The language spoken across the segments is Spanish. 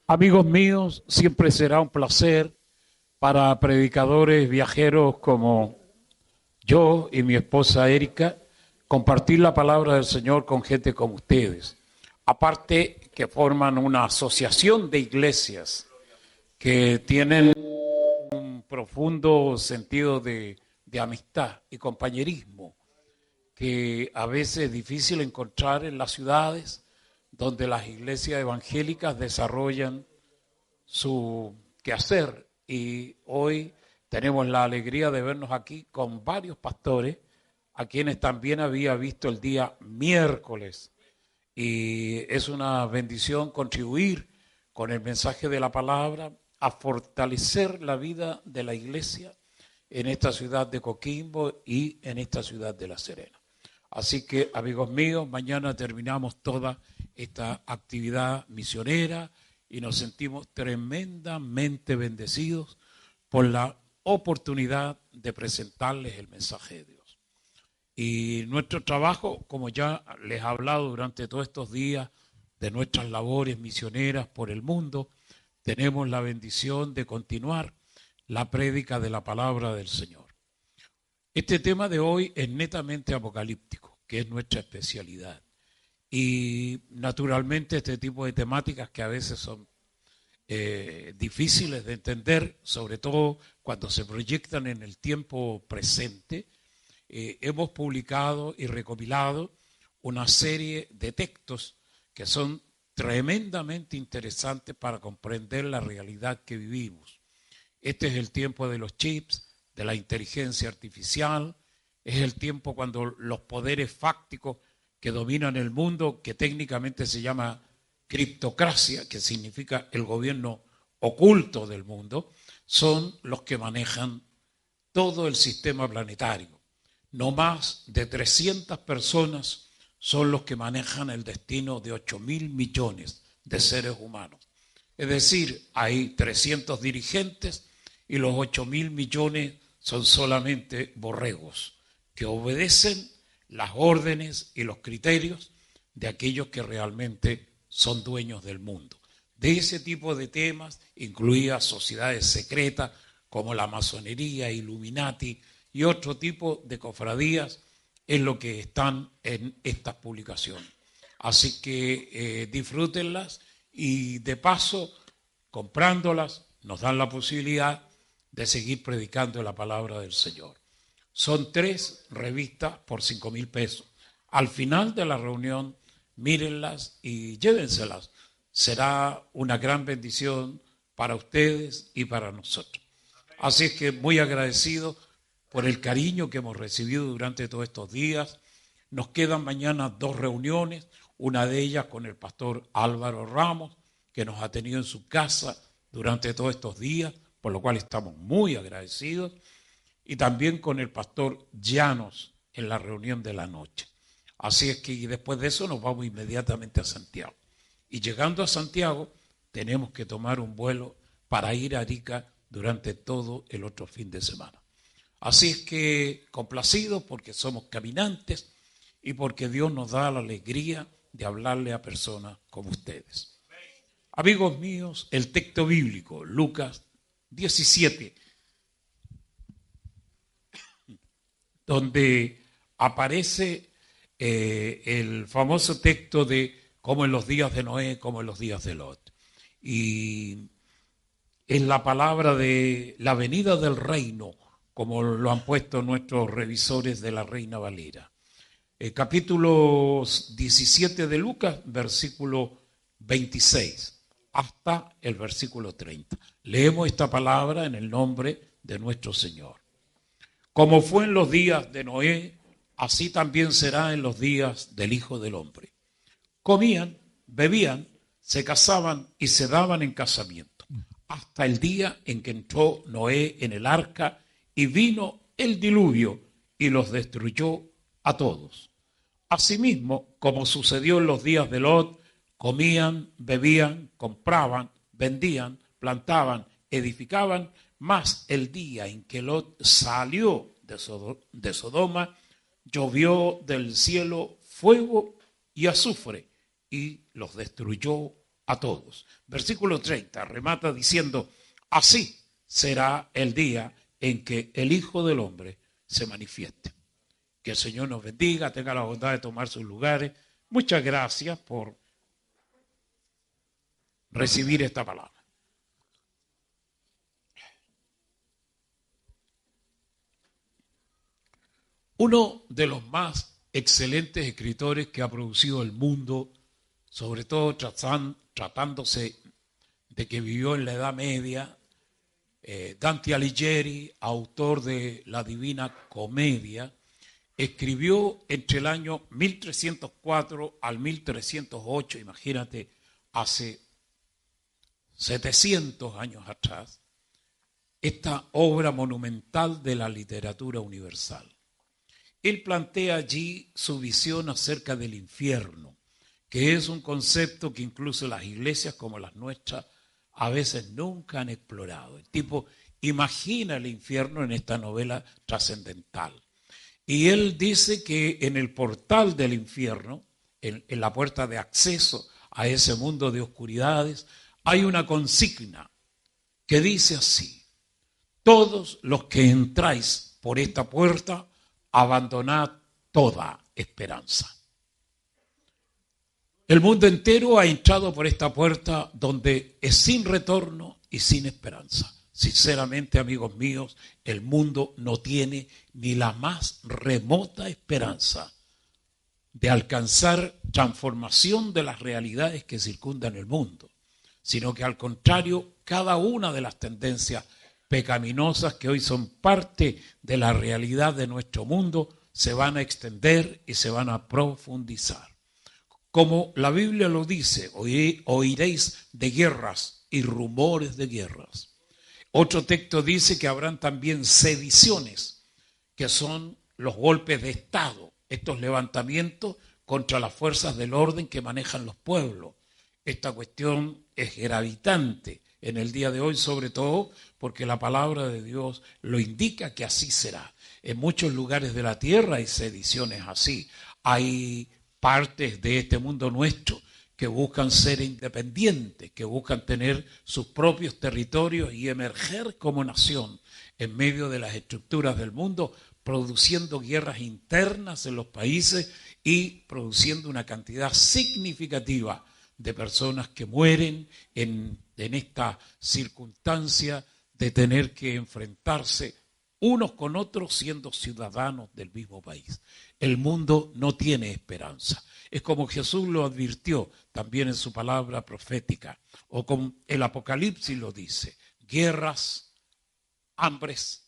Amigos míos, siempre será un placer para predicadores viajeros como yo y mi esposa Erika compartir la palabra del Señor con gente como ustedes. Aparte que forman una asociación de iglesias que tienen un profundo sentido de amistad y compañerismo que a veces es difícil encontrar en las ciudades donde las iglesias evangélicas desarrollan su quehacer. Y hoy tenemos la alegría de vernos aquí con varios pastores a quienes también había visto el día miércoles. Y es una bendición contribuir con el mensaje de la palabra a fortalecer la vida de la iglesia en esta ciudad de Coquimbo y en esta ciudad de La Serena. Así que, amigos míos, mañana terminamos toda esta actividad misionera y nos sentimos tremendamente bendecidos por la oportunidad de presentarles el mensaje de Dios. Y nuestro trabajo, como ya les he hablado durante todos estos días de nuestras labores misioneras por el mundo, tenemos la bendición de continuar la prédica de la palabra del Señor. Este tema de hoy es netamente apocalíptico, que es nuestra especialidad. Y naturalmente este tipo de temáticas que a veces son difíciles de entender, sobre todo cuando se proyectan en el tiempo presente, hemos publicado y recopilado una serie de textos que son tremendamente interesantes para comprender la realidad que vivimos. Este es el tiempo de los chips, de la inteligencia artificial, es el tiempo cuando los poderes fácticos que dominan el mundo, que técnicamente se llama criptocracia, que significa el gobierno oculto del mundo, son los que manejan todo el sistema planetario. No más de 300 personas son los que manejan el destino de 8.000 millones de seres humanos. Es decir, hay 300 dirigentes y los 8.000 millones son solamente borregos que obedecen las órdenes y los criterios de aquellos que realmente son dueños del mundo. De ese tipo de temas, incluidas sociedades secretas como la masonería, Illuminati y otro tipo de cofradías, es lo que están en estas publicaciones. Así que disfrútenlas y de paso, comprándolas, nos dan la posibilidad de seguir predicando la palabra del Señor. Son 3 revistas por 5,000 pesos. Al final de la reunión, mírenlas y llévenselas. Será una gran bendición para ustedes y para nosotros. Así es que muy agradecido por el cariño que hemos recibido durante todos estos días. Nos quedan mañana 2 reuniones, una de ellas con el pastor Álvaro Ramos, que nos ha tenido en su casa durante todos estos días, por lo cual estamos muy agradecidos, y también con el pastor Llanos en la reunión de la noche. Así es que después de eso nos vamos inmediatamente a Santiago. Y llegando a Santiago tenemos que tomar un vuelo para ir a Arica durante todo el otro fin de semana. Así es que complacidos porque somos caminantes y porque Dios nos da la alegría de hablarle a personas como ustedes. Amigos míos, el texto bíblico, Lucas 17, donde aparece el famoso texto de como en los días de Noé, como en los días de Lot. Y es la palabra de la venida del reino, como lo han puesto nuestros revisores de la Reina Valera. Capítulo 17 de Lucas, versículo 26, hasta el versículo 30. Leemos esta palabra en el nombre de nuestro Señor. Como fue en los días de Noé, así también será en los días del Hijo del Hombre. Comían, bebían, se casaban y se daban en casamiento, hasta el día en que entró Noé en el arca y vino el diluvio y los destruyó a todos. Asimismo, como sucedió en los días de Lot, comían, bebían, compraban, vendían, plantaban, edificaban, mas el día en que Lot salió de Sodoma, llovió del cielo fuego y azufre y los destruyó a todos. Versículo 30 remata diciendo, así será el día en que el Hijo del Hombre se manifieste. Que el Señor nos bendiga, tenga la bondad de tomar sus lugares. Muchas gracias por recibir esta palabra. Uno de los más excelentes escritores que ha producido el mundo, sobre todo tratándose de que vivió en la Edad Media, Dante Alighieri, autor de la Divina Comedia, escribió entre el año 1304 al 1308, imagínate, hace 700 años atrás, esta obra monumental de la literatura universal. Él plantea allí su visión acerca del infierno, que es un concepto que incluso las iglesias como las nuestras a veces nunca han explorado. El tipo imagina el infierno en esta novela trascendental. Y él dice que en el portal del infierno, en la puerta de acceso a ese mundo de oscuridades, hay una consigna que dice así: todos los que entráis por esta puerta, abandonad toda esperanza. El mundo entero ha entrado por esta puerta donde es sin retorno y sin esperanza. Sinceramente, amigos míos, el mundo no tiene ni la más remota esperanza de alcanzar transformación de las realidades que circundan el mundo, sino que al contrario, cada una de las tendencias pecaminosas que hoy son parte de la realidad de nuestro mundo se van a extender y se van a profundizar. Como la Biblia lo dice, oiréis de guerras y rumores de guerras. Otro texto dice que habrán también sediciones, que son los golpes de Estado, estos levantamientos contra las fuerzas del orden que manejan los pueblos. Esta cuestión es gravitante en el día de hoy, sobre todo porque la palabra de Dios lo indica que así será. En muchos lugares de la tierra hay sediciones así. Hay partes de este mundo nuestro que buscan ser independientes, que buscan tener sus propios territorios y emerger como nación en medio de las estructuras del mundo, produciendo guerras internas en los países y produciendo una cantidad significativa de personas que mueren en esta circunstancia de tener que enfrentarse unos con otros siendo ciudadanos del mismo país. El mundo no tiene esperanza. Es como Jesús lo advirtió también en su palabra profética, o como el Apocalipsis lo dice: guerras, hambres,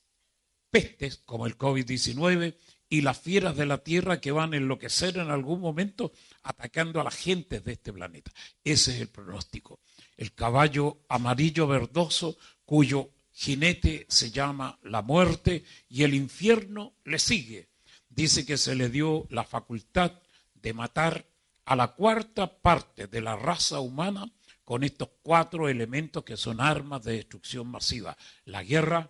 pestes como el COVID-19 y las fieras de la tierra que van a enloquecer en algún momento atacando a las gentes de este planeta. Ese es el pronóstico. El caballo amarillo verdoso cuyo jinete se llama la muerte y el infierno le sigue. Dice que se le dio la facultad de matar a la cuarta parte de la raza humana con estos 4 elementos que son armas de destrucción masiva: la guerra,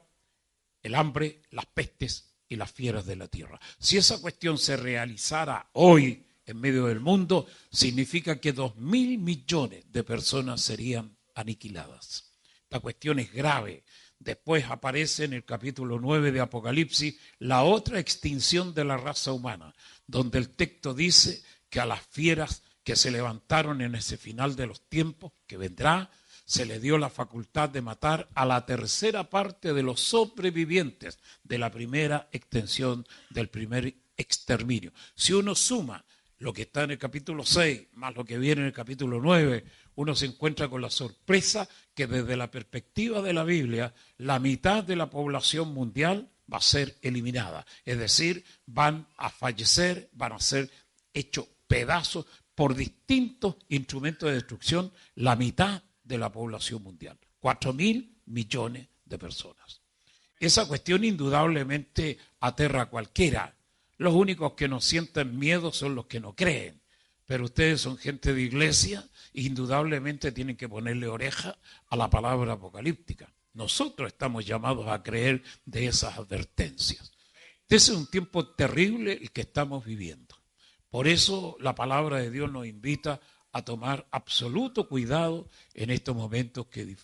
el hambre, las pestes y las fieras de la tierra. Si esa cuestión se realizara hoy en medio del mundo, significa que 2.000 millones de personas serían aniquiladas. Esta cuestión es grave. Después aparece en el capítulo 9 de Apocalipsis la otra extinción de la raza humana, donde el texto dice que a las fieras que se levantaron en ese final de los tiempos que vendrá, se le dio la facultad de matar a la tercera parte de los sobrevivientes de la primera extensión, del primer exterminio. Si uno suma lo que está en el capítulo 6 más lo que viene en el capítulo 9, uno se encuentra con la sorpresa que desde la perspectiva de la Biblia, la mitad de la población mundial va a ser eliminada. Es decir, van a fallecer, van a ser hechos pedazos por distintos instrumentos de destrucción, la mitad de la población mundial. 4.000 millones de personas. Esa cuestión indudablemente aterra a cualquiera. Los únicos que no sienten miedo son los que no creen. Pero ustedes son gente de iglesia, indudablemente tienen que ponerle oreja a la palabra apocalíptica. Nosotros estamos llamados a creer de esas advertencias. Ese es un tiempo terrible el que estamos viviendo. Por eso la palabra de Dios nos invita a tomar absoluto cuidado en estos momentos que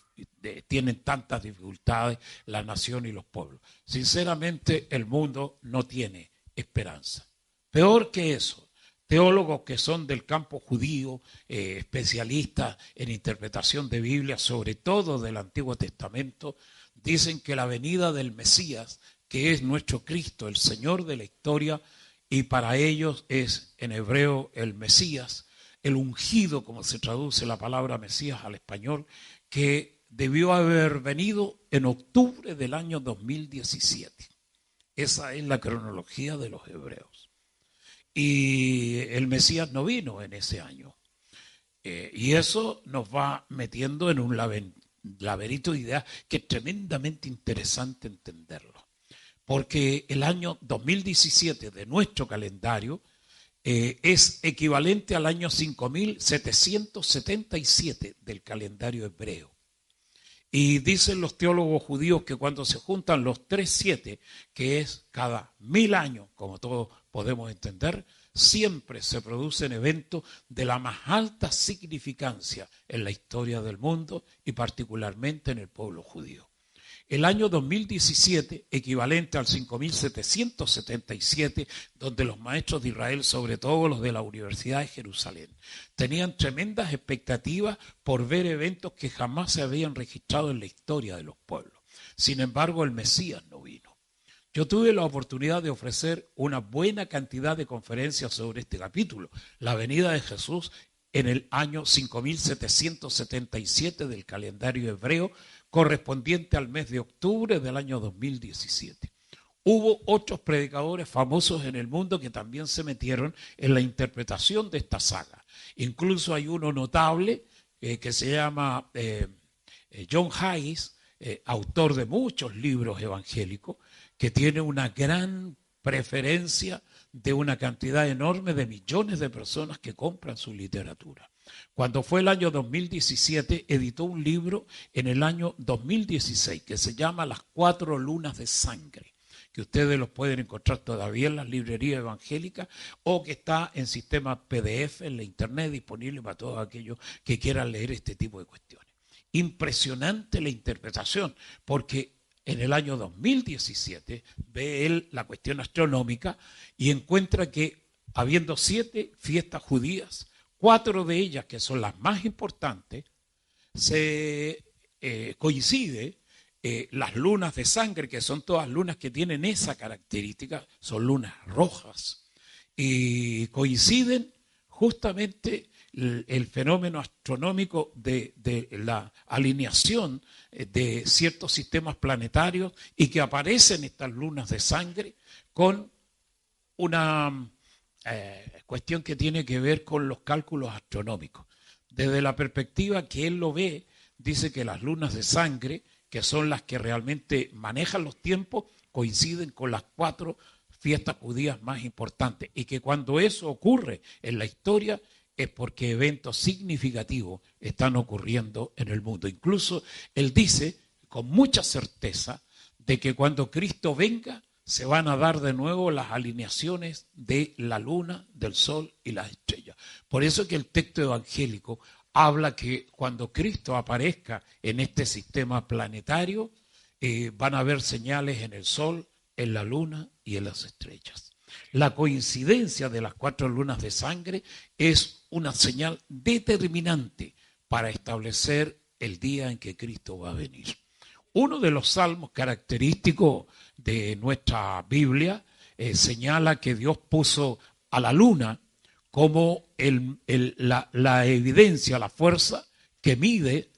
tienen tantas dificultades la nación y los pueblos. Sinceramente, el mundo no tiene esperanza. Peor que eso, teólogos que son del campo judío, especialistas en interpretación de Biblia, sobre todo del Antiguo Testamento, dicen que la venida del Mesías, que es nuestro Cristo, el Señor de la historia, y para ellos es en hebreo el Mesías, el ungido, como se traduce la palabra Mesías al español, que debió haber venido en octubre del año 2017. Esa es la cronología de los hebreos. Y el Mesías no vino en ese año. Y eso nos va metiendo en un laberinto de ideas que es tremendamente interesante entenderlo. Porque el año 2017 de nuestro calendario es equivalente al año 5777 del calendario hebreo. Y dicen los teólogos judíos que cuando se juntan los 3/7, que es cada 1000 años, como todos podemos entender, siempre se producen eventos de la más alta significancia en la historia del mundo y particularmente en el pueblo judío. El año 2017, equivalente al 5777, donde los maestros de Israel, sobre todo los de la Universidad de Jerusalén, tenían tremendas expectativas por ver eventos que jamás se habían registrado en la historia de los pueblos. Sin embargo, el Mesías no vino. Yo tuve la oportunidad de ofrecer una buena cantidad de conferencias sobre este capítulo, la venida de Jesús en el año 5777 del calendario hebreo, correspondiente al mes de octubre del año 2017. Hubo otros predicadores famosos en el mundo que también se metieron en la interpretación de esta saga. Incluso hay uno notable que se llama John Hayes, autor de muchos libros evangélicos, que tiene una gran preferencia de una cantidad enorme de millones de personas que compran su literatura. Cuando fue el año 2017, editó un libro en el año 2016 que se llama Las 4 lunas de sangre, que ustedes los pueden encontrar todavía en las librerías evangélicas o que está en sistema PDF en la internet disponible para todos aquellos que quieran leer este tipo de cuestiones. Impresionante la interpretación, porque en el año 2017 ve él la cuestión astronómica y encuentra que habiendo 7 fiestas judías, 4 de ellas, que son las más importantes, se coincide las lunas de sangre, que son todas lunas que tienen esa característica, son lunas rojas, y coinciden justamente el fenómeno astronómico de la alineación de ciertos sistemas planetarios y que aparecen estas lunas de sangre con una cuestión que tiene que ver con los cálculos astronómicos. Desde la perspectiva que él lo ve, dice que las lunas de sangre, que son las que realmente manejan los tiempos, coinciden con las 4 fiestas judías más importantes y que cuando eso ocurre en la historia es porque eventos significativos están ocurriendo en el mundo. Incluso él dice con mucha certeza de que cuando Cristo venga se van a dar de nuevo las alineaciones de la luna, del sol y las estrellas. Por eso que el texto evangélico habla que cuando Cristo aparezca en este sistema planetario, van a haber señales en el sol, en la luna y en las estrellas. La coincidencia de las 4 lunas de sangre es una señal determinante para establecer el día en que Cristo va a venir. Uno de los salmos característicos de nuestra Biblia señala que Dios puso a la luna como la evidencia, la fuerza que mide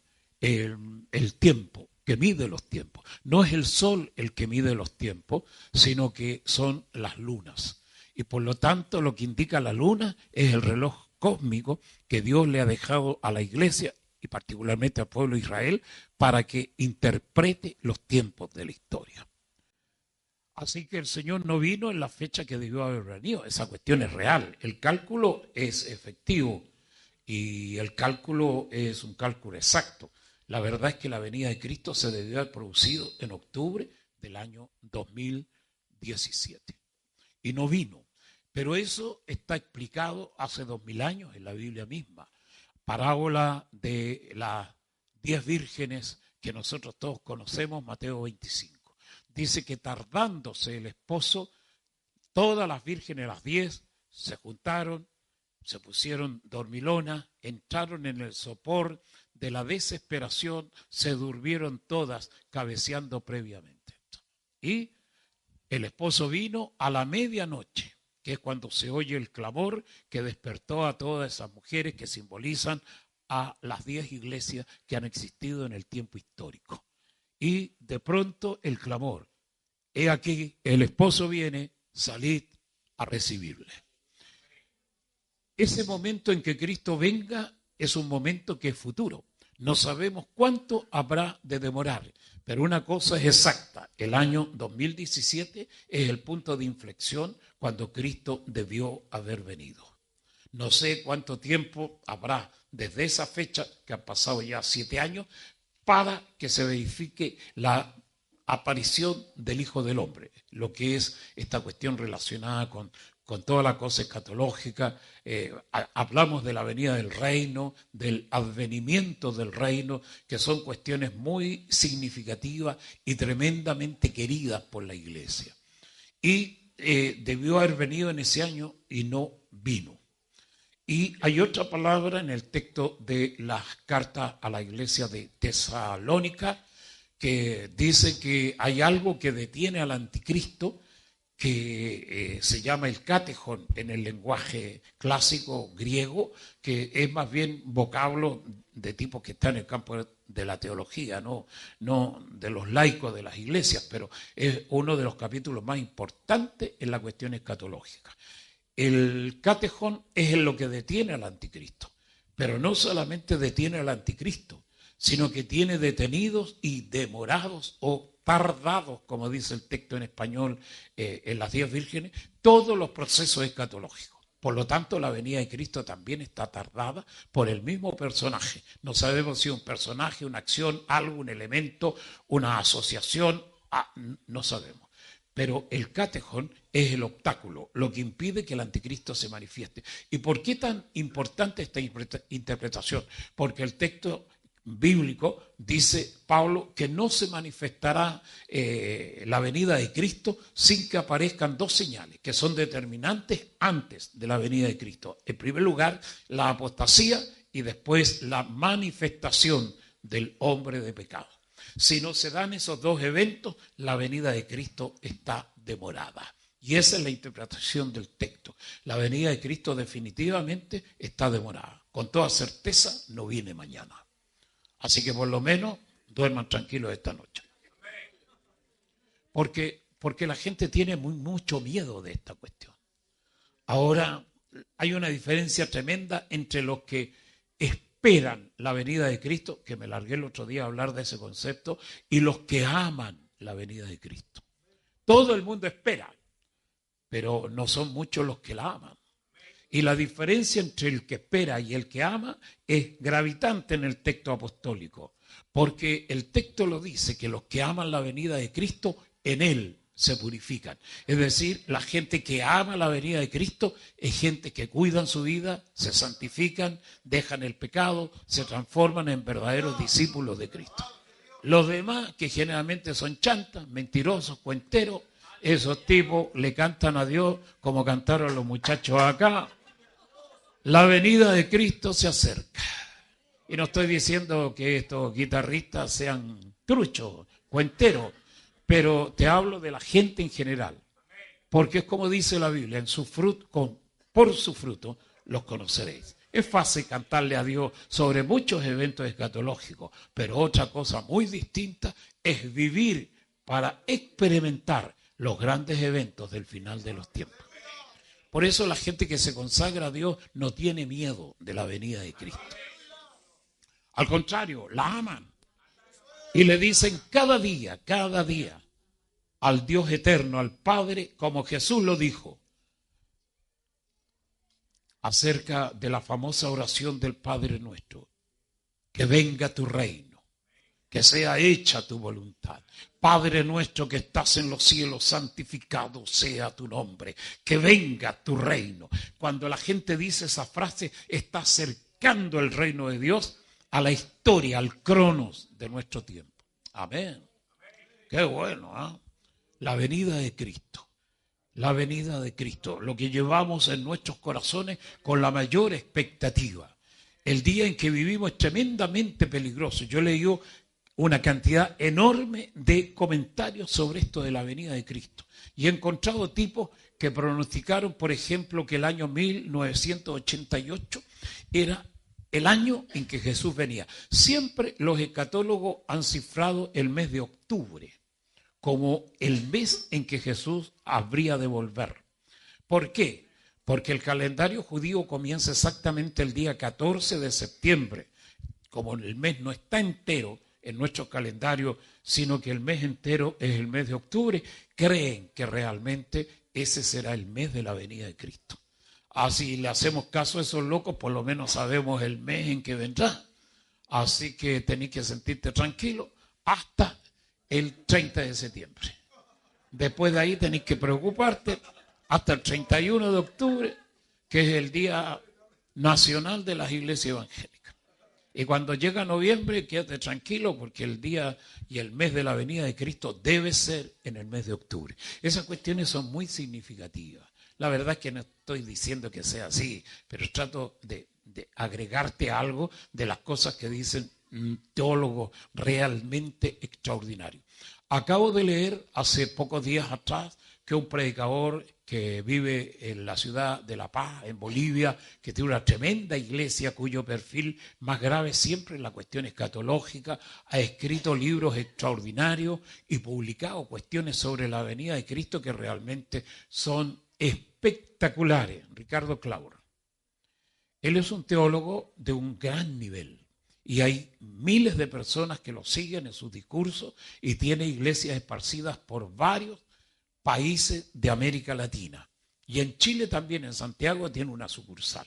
el tiempo, que mide los tiempos. No es el sol el que mide los tiempos, sino que son las lunas. Y por lo tanto lo que indica la luna es el reloj cósmico que Dios le ha dejado a la iglesia y particularmente al pueblo de Israel para que interprete los tiempos de la historia. Así que el Señor no vino en la fecha que debió haber venido. Esa cuestión es real. El cálculo es efectivo y el cálculo es un cálculo exacto. La verdad es que la venida de Cristo se debió haber producido en octubre del año 2017 y no vino. Pero eso está explicado hace 2000 años en la Biblia misma. parábola de las 10 vírgenes que nosotros todos conocemos, Mateo 25. Dice que tardándose el esposo, todas las vírgenes, las 10, se juntaron, se pusieron dormilonas, entraron en el sopor de la desesperación, se durmieron todas cabeceando previamente. Y el esposo vino a la medianoche, que es cuando se oye el clamor que despertó a todas esas mujeres que simbolizan a las 10 iglesias que han existido en el tiempo histórico. Y de pronto el clamor: he aquí, el esposo viene, salid a recibirle. Ese momento en que Cristo venga es un momento que es futuro. No sabemos cuánto habrá de demorar, pero una cosa es exacta: el año 2017 es el punto de inflexión cuando Cristo debió haber venido. No sé cuánto tiempo habrá desde esa fecha, que han pasado ya 7 años, para que se verifique la aparición del Hijo del Hombre, lo que es esta cuestión relacionada con toda la cosa escatológica. Hablamos de la venida del reino, del advenimiento del reino, que son cuestiones muy significativas y tremendamente queridas por la iglesia. Y debió haber venido en ese año y no vino. Y hay otra palabra en el texto de las cartas a la iglesia de Tesalónica que dice que hay algo que detiene al anticristo, que se llama el catejón en el lenguaje clásico griego, que es más bien vocablo de tipo que está en el campo de la teología, no de los laicos de las iglesias, pero es uno de los capítulos más importantes en la cuestión escatológica. El catejón es lo que detiene al anticristo, pero no solamente detiene al anticristo, sino que tiene detenidos y demorados o tardados, como dice el texto en español, en las 10 vírgenes, todos los procesos escatológicos. Por lo tanto, la venida de Cristo también está tardada por el mismo personaje. No sabemos si un personaje, una acción, algo, un elemento, una asociación, no sabemos. Pero el catejón es el obstáculo, lo que impide que el anticristo se manifieste. ¿Y por qué tan importante esta interpretación? Porque el texto bíblico dice Pablo que no se manifestará la venida de Cristo sin que aparezcan 2 señales que son determinantes antes de la venida de Cristo. En primer lugar, la apostasía, y después la manifestación del hombre de pecado. Si no se dan esos 2 eventos, la venida de Cristo está demorada. Y esa es la interpretación del texto. La venida de Cristo definitivamente está demorada. Con toda certeza no viene mañana. Así que por lo menos duerman tranquilos esta noche. Porque la gente tiene mucho miedo de esta cuestión. Ahora hay una diferencia tremenda entre los que esperan la venida de Cristo, que me largué el otro día a hablar de ese concepto, y los que aman la venida de Cristo. Todo el mundo espera, pero no son muchos los que la aman. Y la diferencia entre el que espera y el que ama es gravitante en el texto apostólico, porque el texto lo dice, que los que aman la venida de Cristo, en Él se purifican. Es decir, la gente que ama la venida de Cristo es gente que cuidan su vida, se santifican, dejan el pecado, se transforman en verdaderos discípulos de Cristo. Los demás, que generalmente son chantas, mentirosos, cuenteros, esos tipos le cantan a Dios como cantaron los muchachos acá. La venida de Cristo se acerca. Y no estoy diciendo que estos guitarristas sean truchos, cuenteros, pero te hablo de la gente en general. Porque es como dice la Biblia, por su fruto los conoceréis. Es fácil cantarle a Dios sobre muchos eventos escatológicos, pero otra cosa muy distinta es vivir para experimentar los grandes eventos del final de los tiempos. Por eso la gente que se consagra a Dios no tiene miedo de la venida de Cristo. Al contrario, la aman. Y le dicen cada día, al Dios eterno, al Padre, como Jesús lo dijo, acerca de la famosa oración del Padre nuestro: que venga tu reino, que sea hecha tu voluntad. Padre nuestro que estás en los cielos, santificado sea tu nombre, que venga tu reino. Cuando la gente dice esa frase, está acercando el reino de Dios a la historia, al cronos de nuestro tiempo. Amén. Qué bueno, ¿eh? La venida de Cristo. La venida de Cristo, lo que llevamos en nuestros corazones con la mayor expectativa. El día en que vivimos es tremendamente peligroso. Yo leí una cantidad enorme de comentarios sobre esto de la venida de Cristo. Y he encontrado tipos que pronosticaron, por ejemplo, que el año 1988 era el año en que Jesús venía. Siempre los escatólogos han cifrado el mes de octubre como el mes en que Jesús habría de volver. ¿Por qué? Porque el calendario judío comienza exactamente el día 14 de septiembre. Como el mes no está entero en nuestro calendario, sino que el mes entero es el mes de octubre, creen que realmente ese será el mes de la venida de Cristo. Así le hacemos caso a esos locos, por lo menos sabemos el mes en que vendrá. Así que tenés que sentirte tranquilo hasta el 30 de septiembre. Después de ahí tenés que preocuparte hasta el 31 de octubre, que es el Día Nacional de las Iglesias Evangélicas. Y cuando llega noviembre, quédate tranquilo porque el día y el mes de la venida de Cristo debe ser en el mes de octubre. Esas cuestiones son muy significativas. La verdad es que no estoy diciendo que sea así, pero trato de agregarte algo de las cosas que dicen teólogos realmente extraordinarios. Acabo de leer hace pocos días atrás que un predicador que vive en la ciudad de La Paz, en Bolivia, que tiene una tremenda iglesia cuyo perfil más grave siempre es la cuestión escatológica, ha escrito libros extraordinarios y publicado cuestiones sobre la venida de Cristo que realmente son espectaculares. Ricardo Claur. Él es un teólogo de un gran nivel. Y hay miles de personas que lo siguen en sus discursos y tiene iglesias esparcidas por varios países de América Latina. Y en Chile también, en Santiago, tiene una sucursal.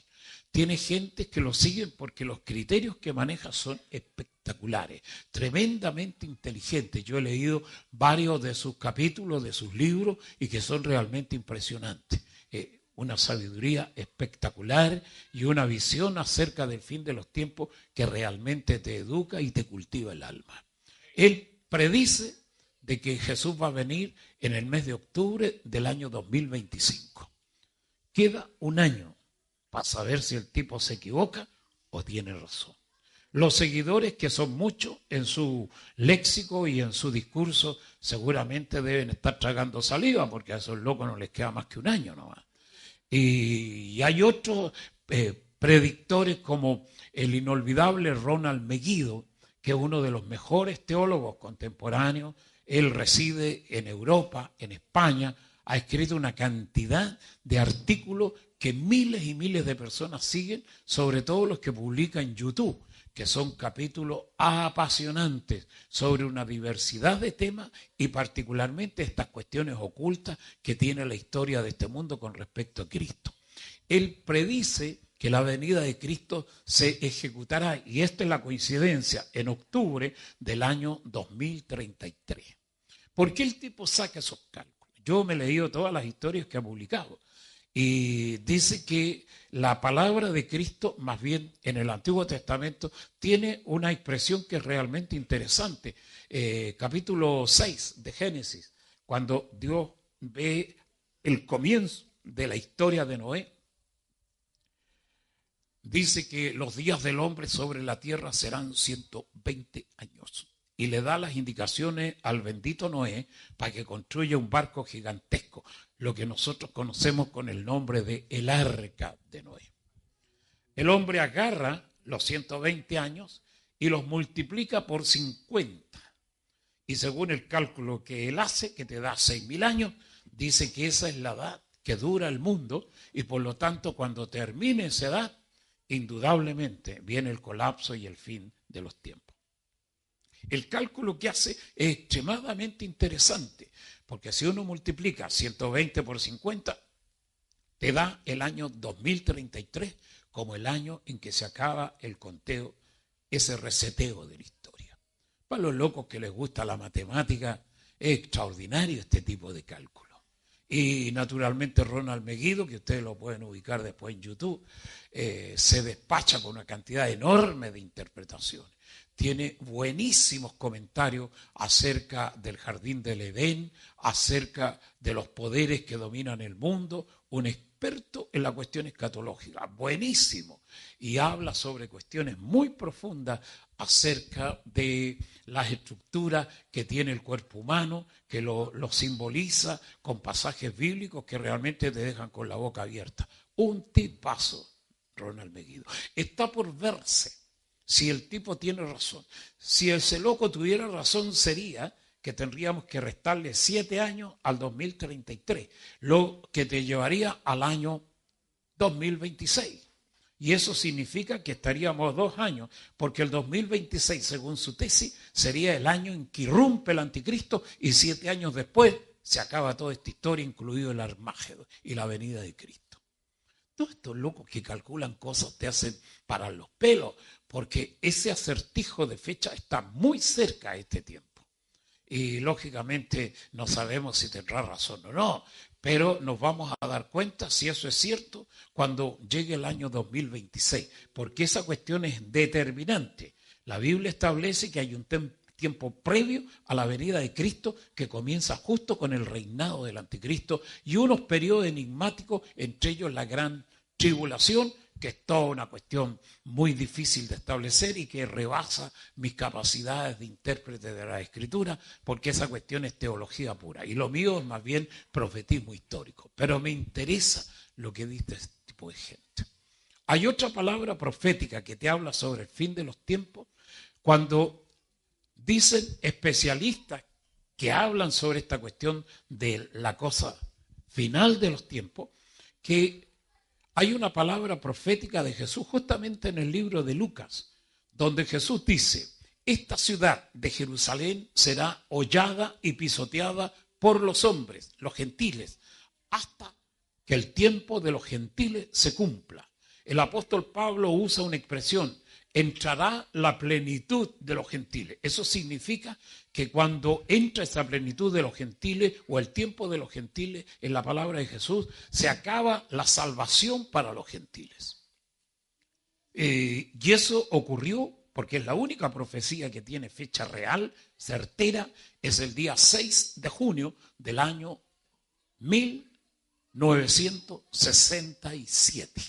Tiene gente que lo siguen porque los criterios que maneja son espectaculares, tremendamente inteligentes. Yo he leído varios de sus capítulos, de sus libros, y que son realmente impresionantes. Una sabiduría espectacular y una visión acerca del fin de los tiempos que realmente te educa y te cultiva el alma. Él predice de que Jesús va a venir en el mes de octubre del año 2025. Queda un año para saber si el tipo se equivoca o tiene razón. Los seguidores, que son muchos en su léxico y en su discurso, seguramente deben estar tragando saliva porque a esos locos no les queda más que un año nomás. Y hay otros predictores como el inolvidable Ronald Megiddo, que es uno de los mejores teólogos contemporáneos. Él reside en Europa, en España, ha escrito una cantidad de artículos que miles y miles de personas siguen, sobre todo los que publica en YouTube, que son capítulos apasionantes sobre una diversidad de temas y particularmente estas cuestiones ocultas que tiene la historia de este mundo con respecto a Cristo. Él predice que la venida de Cristo se ejecutará, y esta es la coincidencia, en octubre del año 2033. ¿Por qué el tipo saca esos cálculos? Yo me he leído todas las historias que ha publicado. Y dice que la palabra de Cristo, más bien en el Antiguo Testamento, tiene una expresión que es realmente interesante. Capítulo 6 de Génesis, cuando Dios ve el comienzo de la historia de Noé, dice que los días del hombre sobre la tierra serán 120 años. Y le da las indicaciones al bendito Noé para que construya un barco gigantesco, lo que nosotros conocemos con el nombre de el arca de Noé. El hombre agarra los 120 años y los multiplica por 50. Y según el cálculo que él hace, que te da 6.000 años, dice que esa es la edad que dura el mundo y por lo tanto cuando termine esa edad, indudablemente viene el colapso y el fin de los tiempos. El cálculo que hace es extremadamente interesante, porque si uno multiplica 120 por 50, te da el año 2033 como el año en que se acaba el conteo, ese reseteo de la historia. Para los locos que les gusta la matemática, es extraordinario este tipo de cálculo. Y naturalmente Ronald Megiddo, que ustedes lo pueden ubicar después en YouTube, se despacha con una cantidad enorme de interpretaciones. Tiene buenísimos comentarios acerca del jardín del Edén, acerca de los poderes que dominan el mundo, un experto en la cuestión escatológica, buenísimo, y habla sobre cuestiones muy profundas acerca de las estructuras que tiene el cuerpo humano, que lo simboliza con pasajes bíblicos que realmente te dejan con la boca abierta. Un tipazo, Ronald Megiddo. Está por verse si el tipo tiene razón. Si ese loco tuviera razón, sería que tendríamos que restarle 7 años al 2033, lo que te llevaría al año 2026. Y eso significa que estaríamos 2 años, porque el 2026, según su tesis, sería el año en que irrumpe el anticristo y 7 años después se acaba toda esta historia, incluido el Armagedón y la venida de Cristo. Todos estos locos que calculan cosas te hacen parar los pelos, porque ese acertijo de fecha está muy cerca a este tiempo. Y lógicamente no sabemos si tendrá razón o no, pero nos vamos a dar cuenta si eso es cierto cuando llegue el año 2026, porque esa cuestión es determinante. La Biblia establece que hay un tiempo previo a la venida de Cristo que comienza justo con el reinado del anticristo y unos periodos enigmáticos, entre ellos la gran tribulación, que es toda una cuestión muy difícil de establecer y que rebasa mis capacidades de intérprete de la Escritura, porque esa cuestión es teología pura. Y lo mío es más bien profetismo histórico. Pero me interesa lo que dice este tipo de gente. Hay otra palabra profética que te habla sobre el fin de los tiempos, cuando dicen especialistas que hablan sobre esta cuestión de la cosa final de los tiempos, que hay una palabra profética de Jesús justamente en el libro de Lucas, donde Jesús dice: esta ciudad de Jerusalén será hollada y pisoteada por los hombres, los gentiles, hasta que el tiempo de los gentiles se cumpla. El apóstol Pablo usa una expresión: entrará la plenitud de los gentiles. Eso significa que cuando entra esa plenitud de los gentiles o el tiempo de los gentiles, en la palabra de Jesús, se acaba la salvación para los gentiles. Y eso ocurrió porque es la única profecía que tiene fecha real, certera, es el día 6 de junio del año 1967.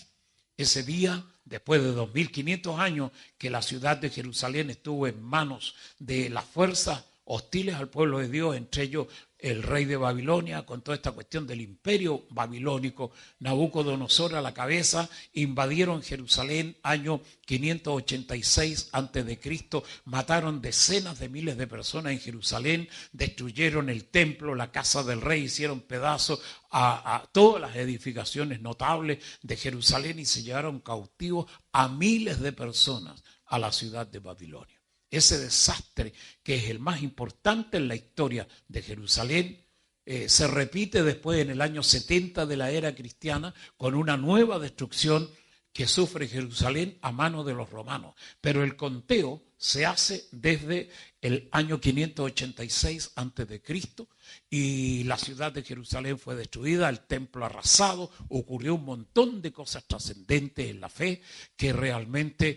Ese día, después de 2500 años que la ciudad de Jerusalén estuvo en manos de las fuerzas hostiles al pueblo de Dios, entre ellos el rey de Babilonia, con toda esta cuestión del imperio babilónico, Nabucodonosor a la cabeza, invadieron Jerusalén año 586 a.C., mataron decenas de miles de personas en Jerusalén, destruyeron el templo, la casa del rey, hicieron pedazos a todas las edificaciones notables de Jerusalén y se llevaron cautivos a miles de personas a la ciudad de Babilonia. Ese desastre, que es el más importante en la historia de Jerusalén, se repite después en el año 70 de la era cristiana con una nueva destrucción que sufre Jerusalén a manos de los romanos. Pero el conteo se hace desde el año 586 a.C. y la ciudad de Jerusalén fue destruida, el templo arrasado, ocurrió un montón de cosas trascendentes en la fe que realmente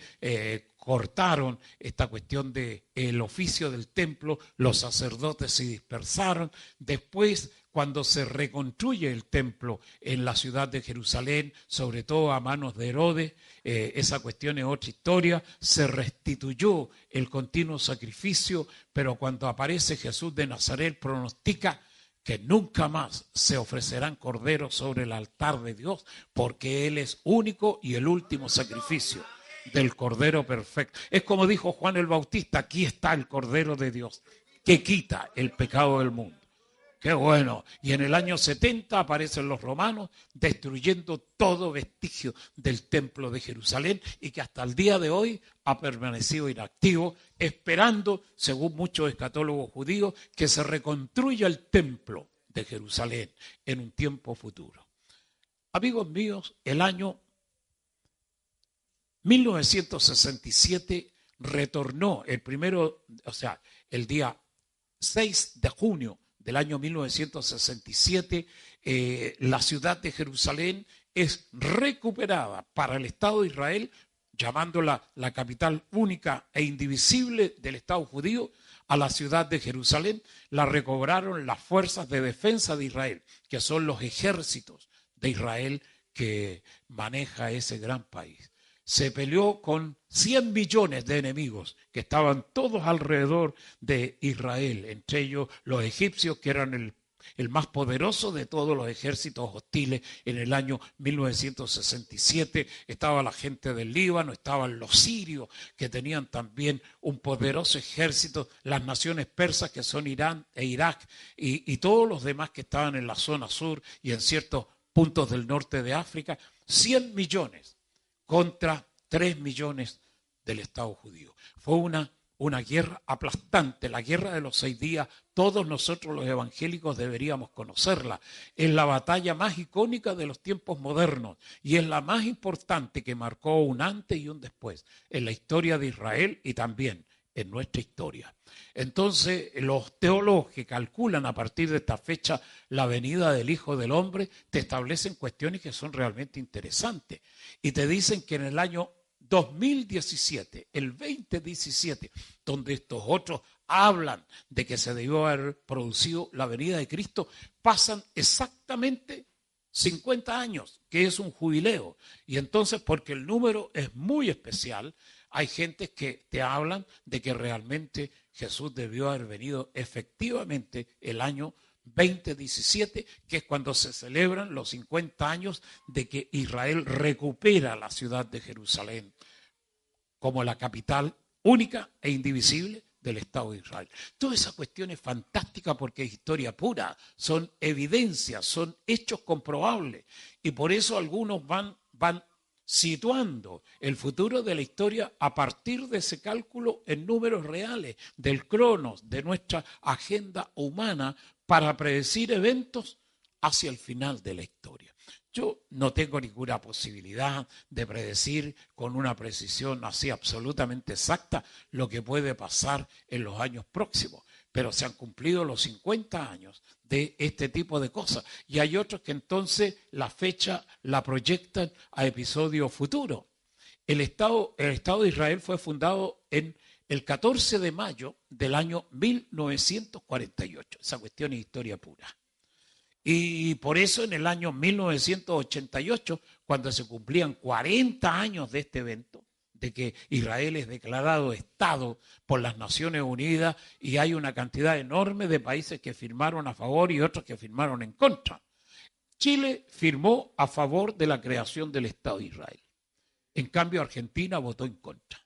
cortaron esta cuestión del oficio del templo, los sacerdotes se dispersaron. Después, cuando se reconstruye el templo en la ciudad de Jerusalén, sobre todo a manos de Herodes, esa cuestión es otra historia, se restituyó el continuo sacrificio, pero cuando aparece Jesús de Nazaret pronostica que nunca más se ofrecerán corderos sobre el altar de Dios, porque Él es único y el último sacrificio del Cordero perfecto. Es como dijo Juan el Bautista: aquí está el Cordero de Dios que quita el pecado del mundo. ¡Qué bueno! Y en el año 70 aparecen los romanos destruyendo todo vestigio del templo de Jerusalén y que hasta el día de hoy ha permanecido inactivo, esperando, según muchos escatólogos judíos, que se reconstruya el templo de Jerusalén en un tiempo futuro. Amigos míos, el año 1967 retornó el día 6 de junio del año 1967, la ciudad de Jerusalén es recuperada para el Estado de Israel, llamándola la capital única e indivisible del Estado judío. A la ciudad de Jerusalén la recobraron las fuerzas de defensa de Israel, que son los ejércitos de Israel que maneja ese gran país. Se peleó con 100 millones de enemigos que estaban todos alrededor de Israel, entre ellos los egipcios, que eran el más poderoso de todos los ejércitos hostiles en el año 1967. Estaba la gente del Líbano, estaban los sirios, que tenían también un poderoso ejército, las naciones persas, que son Irán e Irak, y todos los demás que estaban en la zona sur y en ciertos puntos del norte de África. 100 millones contra 3 millones del Estado judío. Fue una guerra aplastante, la guerra de los 6 días. Todos nosotros los evangélicos deberíamos conocerla. Es la batalla más icónica de los tiempos modernos y es la más importante, que marcó un antes y un después en la historia de Israel y también en nuestra historia. Entonces, los teólogos que calculan a partir de esta fecha la venida del Hijo del Hombre te establecen cuestiones que son realmente interesantes y te dicen que en el año 2017, el 2017, donde estos otros hablan de que se debió haber producido la venida de Cristo, pasan exactamente 50 años, que es un jubileo. Y entonces, porque el número es muy especial, hay gente que te hablan de que realmente Jesús debió haber venido efectivamente el año 2017, que es cuando se celebran los 50 años de que Israel recupera la ciudad de Jerusalén como la capital única e indivisible del Estado de Israel. Toda esa cuestión es fantástica porque es historia pura, son evidencias, son hechos comprobables, y por eso algunos van situando el futuro de la historia a partir de ese cálculo en números reales, del cronos, de nuestra agenda humana, para predecir eventos hacia el final de la historia. Yo no tengo ninguna posibilidad de predecir con una precisión así absolutamente exacta lo que puede pasar en los años próximos, pero se han cumplido los 50 años de este tipo de cosas. Y hay otros que entonces la fecha la proyectan a episodios futuros. El Estado de Israel fue fundado en el 14 de mayo del año 1948. Esa cuestión es historia pura. Y por eso en el año 1988, cuando se cumplían 40 años de este evento, de que Israel es declarado Estado por las Naciones Unidas, y hay una cantidad enorme de países que firmaron a favor y otros que firmaron en contra. Chile firmó a favor de la creación del Estado de Israel. En cambio, Argentina votó en contra.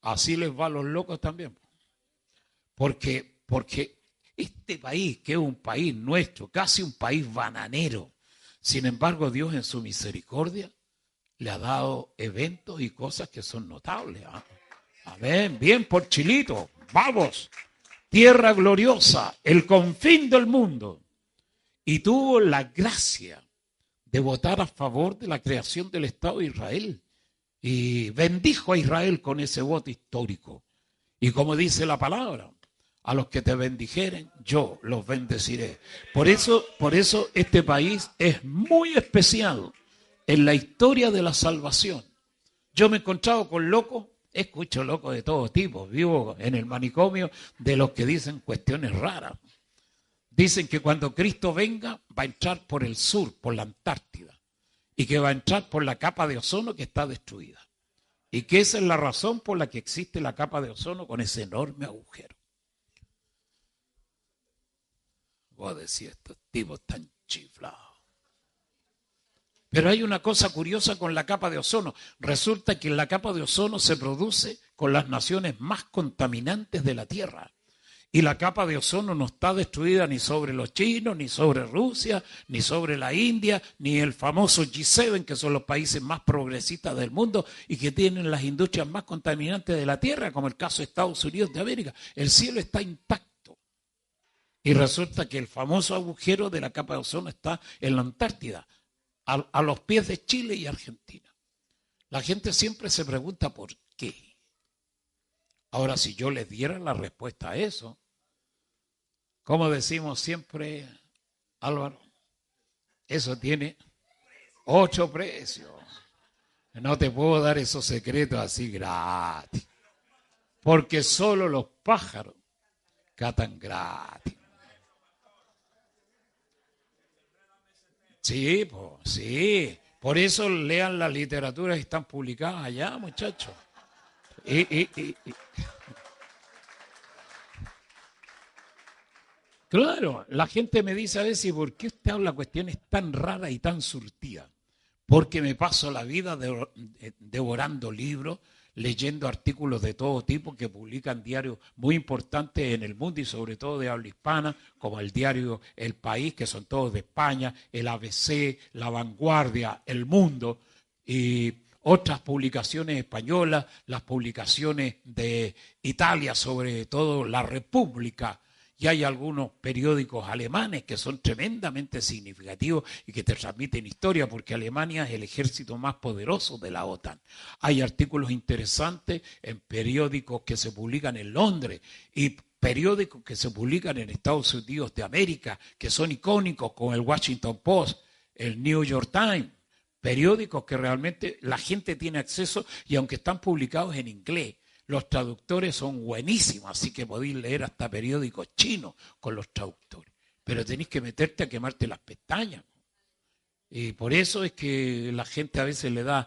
Así les va a los locos también. Porque este país, que es un país nuestro, casi un país bananero, sin embargo, Dios en su misericordia le ha dado eventos y cosas que son notables. ¿Ah? Amén. Bien por Chilito. Vamos. Tierra gloriosa, el confín del mundo. Y tuvo la gracia de votar a favor de la creación del Estado de Israel. Y bendijo a Israel con ese voto histórico. Y como dice la palabra, a los que te bendijeren, yo los bendeciré. Por eso este país es muy especial en la historia de la salvación. Yo me he encontrado con locos, escucho locos de todo tipo, vivo en el manicomio de los que dicen cuestiones raras. Dicen que cuando Cristo venga va a entrar por el sur, por la Antártida, y que va a entrar por la capa de ozono que está destruida. Y que esa es la razón por la que existe la capa de ozono con ese enorme agujero. Vos decís, estos tipos están chiflados. Pero hay una cosa curiosa con la capa de ozono. Resulta que la capa de ozono se produce con las naciones más contaminantes de la Tierra. Y la capa de ozono no está destruida ni sobre los chinos, ni sobre Rusia, ni sobre la India, ni el famoso G7, que son los países más progresistas del mundo y que tienen las industrias más contaminantes de la Tierra, como el caso de Estados Unidos de América. El cielo está intacto. Y resulta que el famoso agujero de la capa de ozono está en la Antártida, a los pies de Chile y Argentina. La gente siempre se pregunta por qué. Ahora, si yo les diera la respuesta a eso, Como decimos siempre, Álvaro, eso tiene 8 precios. No te puedo dar esos secretos así gratis. Porque solo los pájaros catan gratis. Sí, pues, sí. Por eso lean las literaturas que están publicadas allá, muchachos. Claro, la gente me dice a veces, ¿por qué usted habla cuestiones tan raras y tan surtidas? Porque me paso la vida devorando libros, leyendo artículos de todo tipo que publican diarios muy importantes en el mundo y sobre todo de habla hispana, como el diario El País, que son todos de España, el ABC, La Vanguardia, El Mundo, y otras publicaciones españolas, las publicaciones de Italia, sobre todo La República. Y hay algunos periódicos alemanes que son tremendamente significativos y que te transmiten historia, porque Alemania es el ejército más poderoso de la OTAN. Hay artículos interesantes en periódicos que se publican en Londres y periódicos que se publican en Estados Unidos de América, que son icónicos, como el Washington Post, el New York Times, periódicos que realmente la gente tiene acceso y aunque están publicados en inglés, los traductores son buenísimos, así que podéis leer hasta periódicos chinos con los traductores. Pero tenéis que meterte a quemarte las pestañas. Y por eso es que la gente a veces le da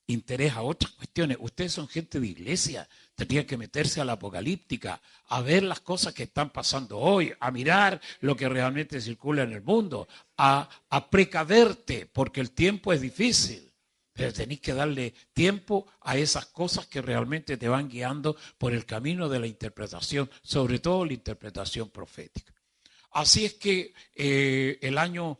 interés a otras cuestiones. Ustedes son gente de iglesia, tendrían que meterse a la apocalíptica, a ver las cosas que están pasando hoy, a mirar lo que realmente circula en el mundo, a precaverte, porque el tiempo es difícil. Pero tenéis que darle tiempo a esas cosas que realmente te van guiando por el camino de la interpretación, sobre todo la interpretación profética. Así es que el año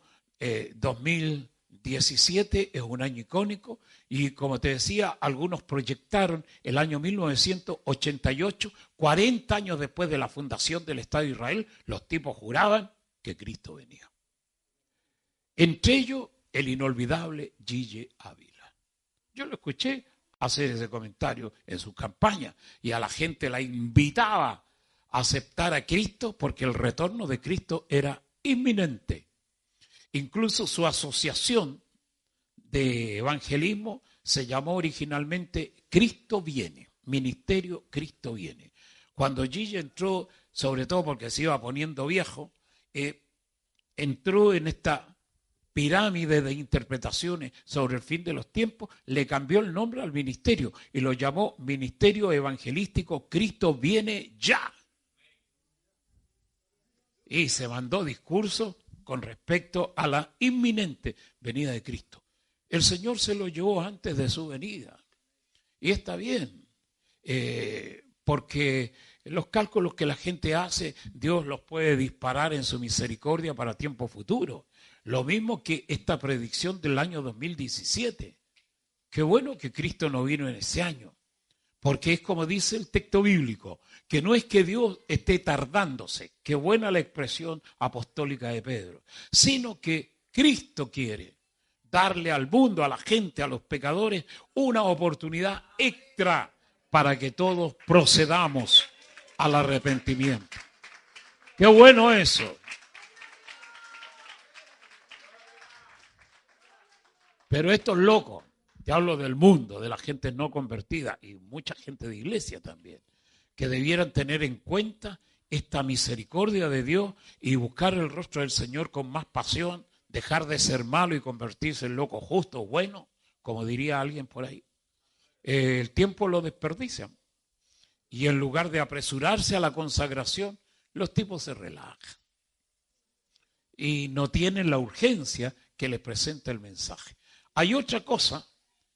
2017 es un año icónico y como te decía, algunos proyectaron el año 1988, 40 años después de la fundación del Estado de Israel, los tipos juraban que Cristo venía. Entre ellos, el inolvidable Gigi Ávila. Yo lo escuché hacer ese comentario en su campaña y a la gente la invitaba a aceptar a Cristo porque el retorno de Cristo era inminente. Incluso su asociación de evangelismo se llamó originalmente Cristo Viene, Ministerio Cristo Viene. Cuando Gigi entró, sobre todo porque se iba poniendo viejo, entró en esta pirámide de interpretaciones sobre el fin de los tiempos, le cambió el nombre al ministerio y lo llamó Ministerio Evangelístico Cristo Viene Ya. Y se mandó discursos con respecto a la inminente venida de Cristo. El Señor se lo llevó antes de su venida. Y está bien, porque los cálculos que la gente hace, Dios los puede disparar en su misericordia para tiempo futuro. Lo mismo que esta predicción del año 2017. Qué bueno que Cristo no vino en ese año, porque es como dice el texto bíblico, que no es que Dios esté tardándose, qué buena la expresión apostólica de Pedro, sino que Cristo quiere darle al mundo, a la gente, a los pecadores, una oportunidad extra para que todos procedamos al arrepentimiento. Qué bueno eso. Pero estos locos, te hablo del mundo, de la gente no convertida y mucha gente de iglesia también, que debieran tener en cuenta esta misericordia de Dios y buscar el rostro del Señor con más pasión, dejar de ser malo y convertirse en loco justo, bueno, como diría alguien por ahí. El tiempo lo desperdician y en lugar de apresurarse a la consagración, los tipos se relajan y no tienen la urgencia que les presenta el mensaje. Hay otra cosa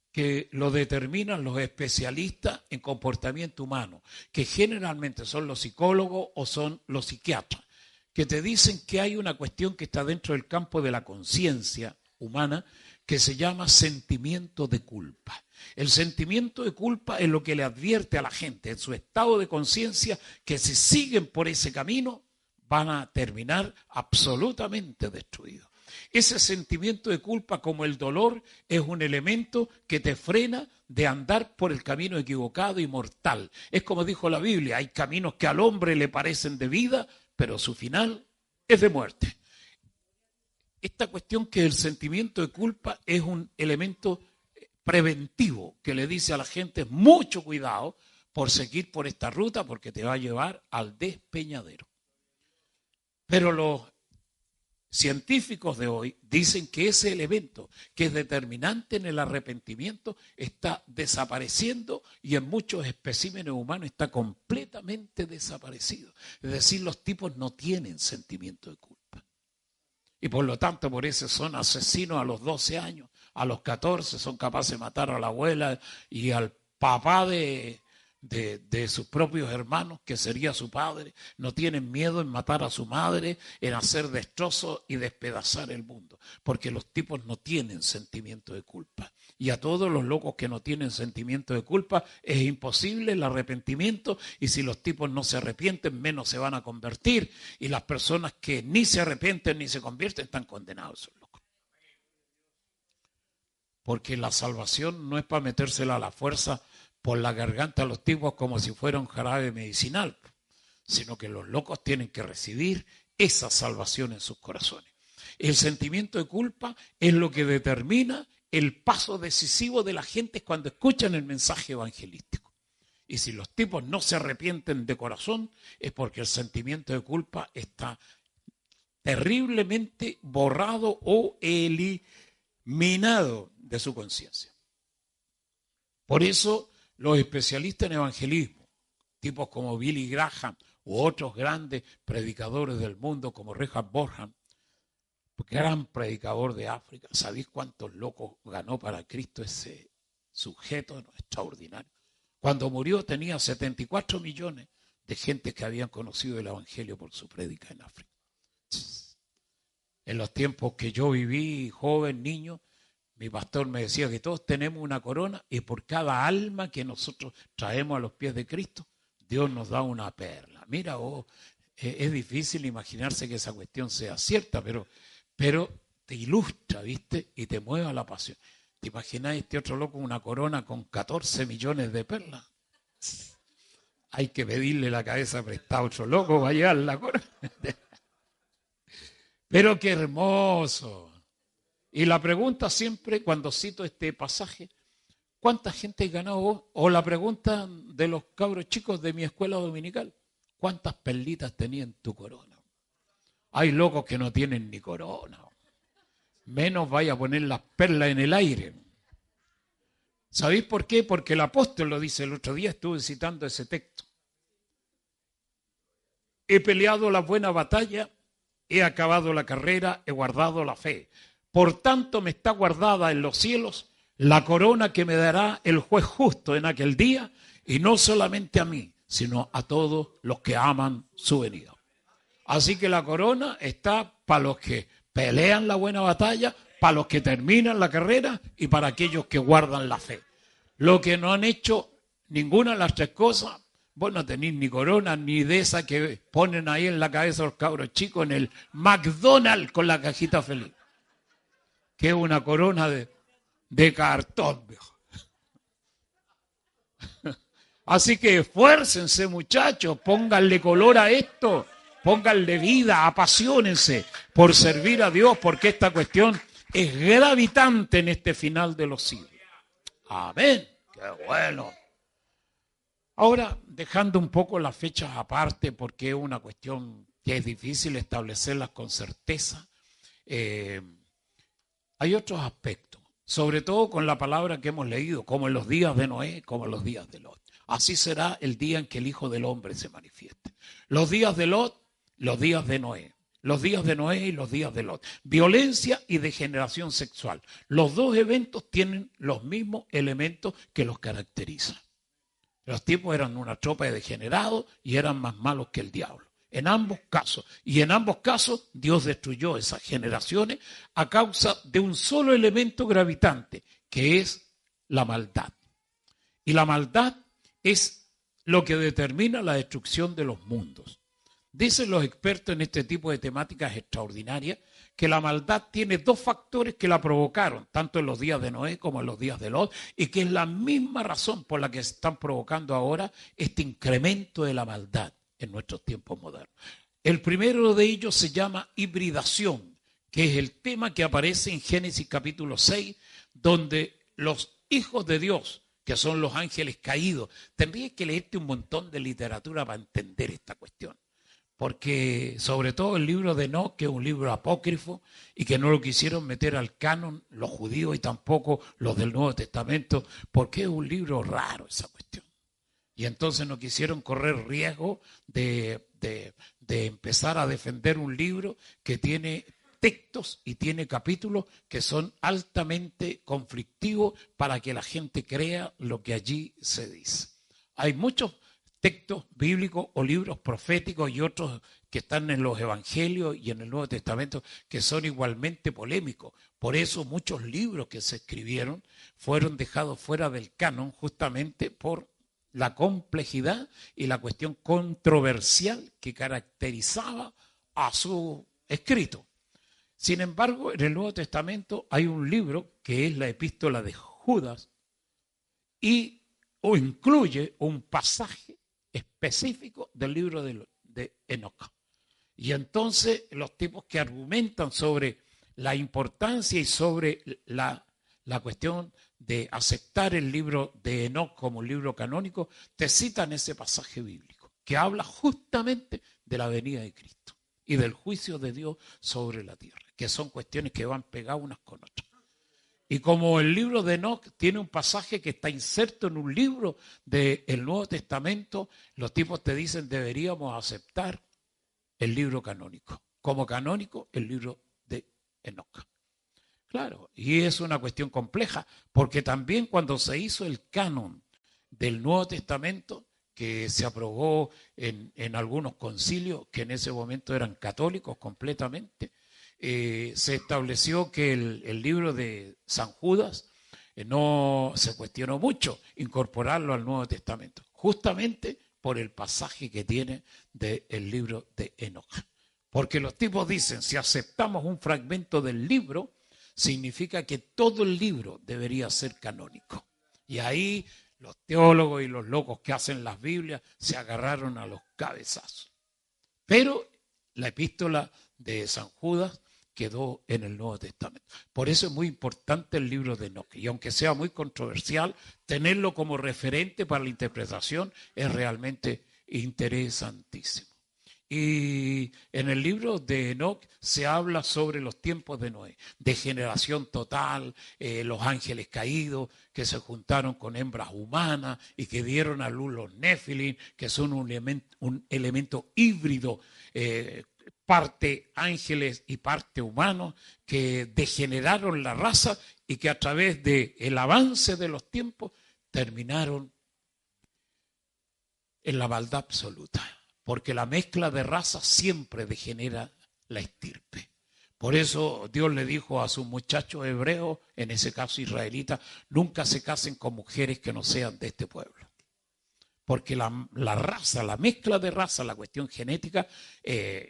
que lo determinan los especialistas en comportamiento humano, que generalmente son los psicólogos o son los psiquiatras, que te dicen que hay una cuestión que está dentro del campo de la conciencia humana que se llama sentimiento de culpa. El sentimiento de culpa es lo que le advierte a la gente en su estado de conciencia que si siguen por ese camino van a terminar absolutamente destruidos. Ese sentimiento de culpa, como el dolor, es un elemento que te frena de andar por el camino equivocado y mortal. Es como dijo la Biblia, hay caminos que al hombre le parecen de vida, pero su final es de muerte. Esta cuestión que el sentimiento de culpa es un elemento preventivo que le dice a la gente mucho cuidado por seguir por esta ruta porque te va a llevar al despeñadero. Pero los científicos de hoy dicen que ese elemento que es determinante en el arrepentimiento está desapareciendo y en muchos especímenes humanos está completamente desaparecido. Es decir, los tipos no tienen sentimiento de culpa. Y por lo tanto, por eso son asesinos a los 12 años, a los 14 son capaces de matar a la abuela y al papá de sus propios hermanos, que sería su padre. No tienen miedo en matar a su madre, en hacer destrozos y despedazar el mundo, porque los tipos no tienen sentimiento de culpa. Y a todos los locos que no tienen sentimiento de culpa es imposible el arrepentimiento, y si los tipos no se arrepienten, menos se van a convertir, y las personas que ni se arrepienten ni se convierten están condenados, esos locos. Porque la salvación no es para metérsela a la fuerza por la garganta a los tipos como si fuera un jarabe medicinal, sino que los locos tienen que recibir esa salvación en sus corazones. El sentimiento de culpa es lo que determina el paso decisivo de la gente cuando escuchan el mensaje evangelístico. Y si los tipos no se arrepienten de corazón, es porque el sentimiento de culpa está terriblemente borrado o eliminado de su conciencia. Por eso los especialistas en evangelismo, tipos como Billy Graham u otros grandes predicadores del mundo como Richard Bonham, gran predicador de África, ¿sabéis cuántos locos ganó para Cristo ese sujeto? No, extraordinario. Cuando murió tenía 74 millones de gente que habían conocido el evangelio por su prédica en África. En los tiempos que yo viví, joven, niño, mi pastor me decía que todos tenemos una corona y por cada alma que nosotros traemos a los pies de Cristo, Dios nos da una perla. Mira, es difícil imaginarse que esa cuestión sea cierta, pero te ilustra, ¿viste? Y te mueve a la pasión. ¿Te imagináis este otro loco una corona con 14 millones de perlas? Hay que pedirle la cabeza prestada a otro loco para llevar la corona. Pero qué hermoso. Y la pregunta siempre, cuando cito este pasaje, ¿cuánta gente has ganado vos? O la pregunta de los cabros chicos de mi escuela dominical, ¿cuántas perlitas tenía en tu corona? Hay locos que no tienen ni corona. Menos vaya a poner las perlas en el aire. ¿Sabéis por qué? Porque el apóstol lo dice el otro día, estuve citando ese texto. He peleado la buena batalla, he acabado la carrera, he guardado la fe. Por tanto me está guardada en los cielos la corona que me dará el juez justo en aquel día, y no solamente a mí, sino a todos los que aman su venida. Así que la corona está para los que pelean la buena batalla, para los que terminan la carrera y para aquellos que guardan la fe. Los que no han hecho ninguna de las tres cosas, vos no tenéis ni corona ni de esa que ponen ahí en la cabeza los cabros chicos en el McDonald's con la cajita feliz. Que es una corona de cartón, viejo. Así que esfuércense, muchachos, pónganle color a esto, pónganle vida, apasionense por servir a Dios, porque esta cuestión es gravitante en este final de los siglos. Amén. Qué bueno. Ahora, dejando un poco las fechas aparte, porque es una cuestión que es difícil establecerlas con certeza, hay otros aspectos, sobre todo con la palabra que hemos leído, como en los días de Noé, como en los días de Lot. Así será el día en que el Hijo del Hombre se manifieste. Los días de Lot, los días de Noé. Los días de Noé y los días de Lot. Violencia y degeneración sexual. Los dos eventos tienen los mismos elementos que los caracterizan. Los tipos eran una tropa de degenerados y eran más malos que el diablo. En ambos casos. Y en ambos casos Dios destruyó esas generaciones a causa de un solo elemento gravitante, que es la maldad. Y la maldad es lo que determina la destrucción de los mundos. Dicen los expertos en este tipo de temáticas extraordinarias que la maldad tiene dos factores que la provocaron, tanto en los días de Noé como en los días de Lot, y que es la misma razón por la que se están provocando ahora este incremento de la maldad en nuestros tiempos modernos. El primero de ellos se llama hibridación, que es el tema que aparece en Génesis capítulo 6, donde los hijos de Dios, que son los ángeles caídos, tendrías que leerte un montón de literatura para entender esta cuestión. Porque sobre todo el libro de Enoc, que es un libro apócrifo y que no lo quisieron meter al canon los judíos y tampoco los del Nuevo Testamento, porque es un libro raro esa cuestión. Y entonces no quisieron correr riesgo de empezar a defender un libro que tiene textos y tiene capítulos que son altamente conflictivos para que la gente crea lo que allí se dice. Hay muchos textos bíblicos o libros proféticos y otros que están en los evangelios y en el Nuevo Testamento que son igualmente polémicos. Por eso muchos libros que se escribieron fueron dejados fuera del canon justamente por la complejidad y la cuestión controversial que caracterizaba a su escrito. Sin embargo, en el Nuevo Testamento hay un libro que es la Epístola de Judas o incluye un pasaje específico del libro de Enoc. Y entonces los tipos que argumentan sobre la importancia y sobre la cuestión de aceptar el libro de Enoc como un libro canónico, te citan ese pasaje bíblico que habla justamente de la venida de Cristo y del juicio de Dios sobre la tierra, que son cuestiones que van pegadas unas con otras. Y como el libro de Enoc tiene un pasaje que está inserto en un libro del Nuevo Testamento, los tipos te dicen deberíamos aceptar el libro canónico. Como canónico, el libro de Enoc. Claro, y es una cuestión compleja, porque también cuando se hizo el canon del Nuevo Testamento, que se aprobó en algunos concilios que en ese momento eran católicos completamente, se estableció que el libro de San Judas no se cuestionó mucho incorporarlo al Nuevo Testamento, justamente por el pasaje que tiene del libro de Enoc. Porque los tipos dicen, si aceptamos un fragmento del libro, significa que todo el libro debería ser canónico. Y ahí los teólogos y los locos que hacen las Biblias se agarraron a los cabezazos. Pero la epístola de San Judas quedó en el Nuevo Testamento. Por eso es muy importante el libro de Enoc. Y aunque sea muy controversial, tenerlo como referente para la interpretación es realmente interesantísimo. Y en el libro de Enoc se habla sobre los tiempos de Noé, degeneración total, los ángeles caídos que se juntaron con hembras humanas y que dieron a luz los Nefilim, que son un elemento híbrido, parte ángeles y parte humanos, que degeneraron la raza y que a través del avance de los tiempos terminaron en la maldad absoluta. Porque la mezcla de razas siempre degenera la estirpe. Por eso Dios le dijo a sus muchachos hebreos, en ese caso israelitas, nunca se casen con mujeres que no sean de este pueblo. Porque la raza, la mezcla de raza, la cuestión genética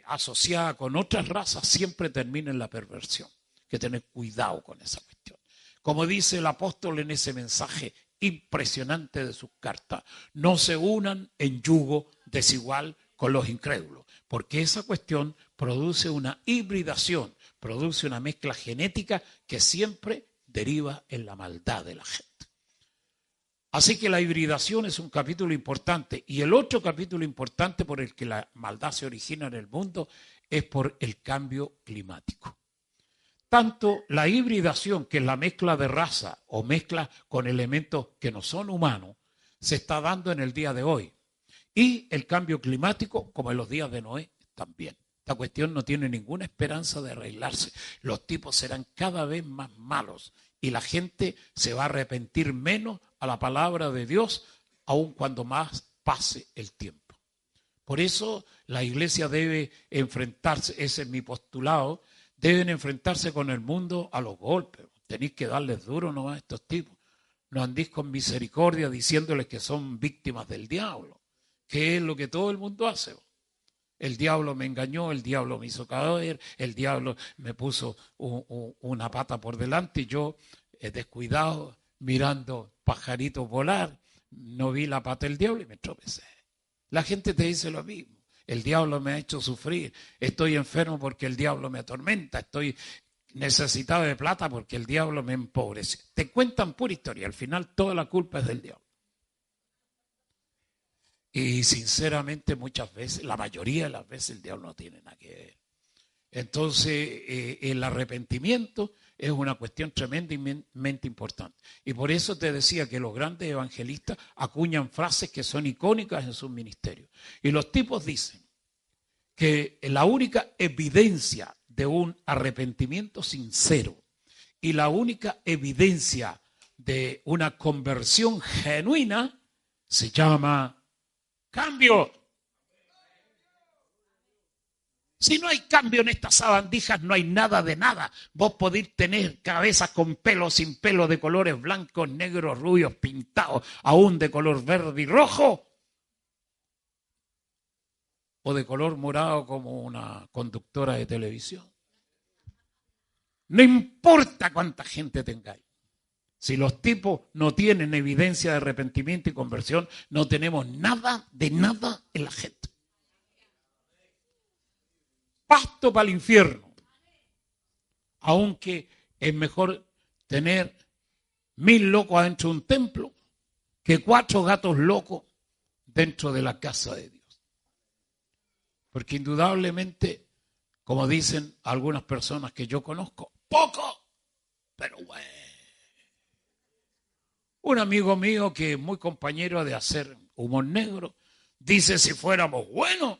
asociada con otras razas siempre termina en la perversión. Hay que tener cuidado con esa cuestión. Como dice el apóstol en ese mensaje impresionante de sus cartas, no se unan en yugo desigual con los incrédulos, porque esa cuestión produce una hibridación, produce una mezcla genética que siempre deriva en la maldad de la gente. Así que la hibridación es un capítulo importante, y el otro capítulo importante por el que la maldad se origina en el mundo es por el cambio climático. Tanto la hibridación, que es la mezcla de raza o mezcla con elementos que no son humanos, se está dando en el día de hoy. Y el cambio climático, como en los días de Noé, también. Esta cuestión no tiene ninguna esperanza de arreglarse. Los tipos serán cada vez más malos y la gente se va a arrepentir menos a la palabra de Dios, aun cuando más pase el tiempo. Por eso la iglesia debe enfrentarse, ese es mi postulado, deben enfrentarse con el mundo a los golpes. Tenéis que darles duro nomás a estos tipos. No andéis con misericordia diciéndoles que son víctimas del diablo, que es lo que todo el mundo hace. El diablo me engañó, el diablo me hizo caer, el diablo me puso una pata por delante y yo, descuidado, mirando pajaritos volar, no vi la pata del diablo y me tropecé. La gente te dice lo mismo. el diablo me ha hecho sufrir, estoy enfermo porque el diablo me atormenta, estoy necesitado de plata porque el diablo me empobrece. Te cuentan pura historia, al final toda la culpa es del diablo. Y sinceramente muchas veces, la mayoría de las veces el diablo no tiene nada que ver. Entonces el arrepentimiento es una cuestión tremendamente importante. Y por eso te decía que los grandes evangelistas acuñan frases que son icónicas en sus ministerios. Y los tipos dicen que la única evidencia de un arrepentimiento sincero y la única evidencia de una conversión genuina se llama cambio. Si no hay cambio en estas sabandijas, no hay nada de nada. Vos podéis tener cabezas con pelo, sin pelo, de colores blancos, negros, rubios, pintados, aún de color verde y rojo, o de color morado como una conductora de televisión. No importa cuánta gente tengáis. Si los tipos no tienen evidencia de arrepentimiento y conversión, no tenemos nada de nada en la gente. Pasto para el infierno. Aunque es mejor tener 1000 locos adentro de un templo que 4 gatos locos dentro de la casa de Dios. Porque indudablemente, como dicen algunas personas que yo conozco, poco, pero bueno. Un amigo mío que es muy compañero de hacer humor negro, dice: si fuéramos buenos,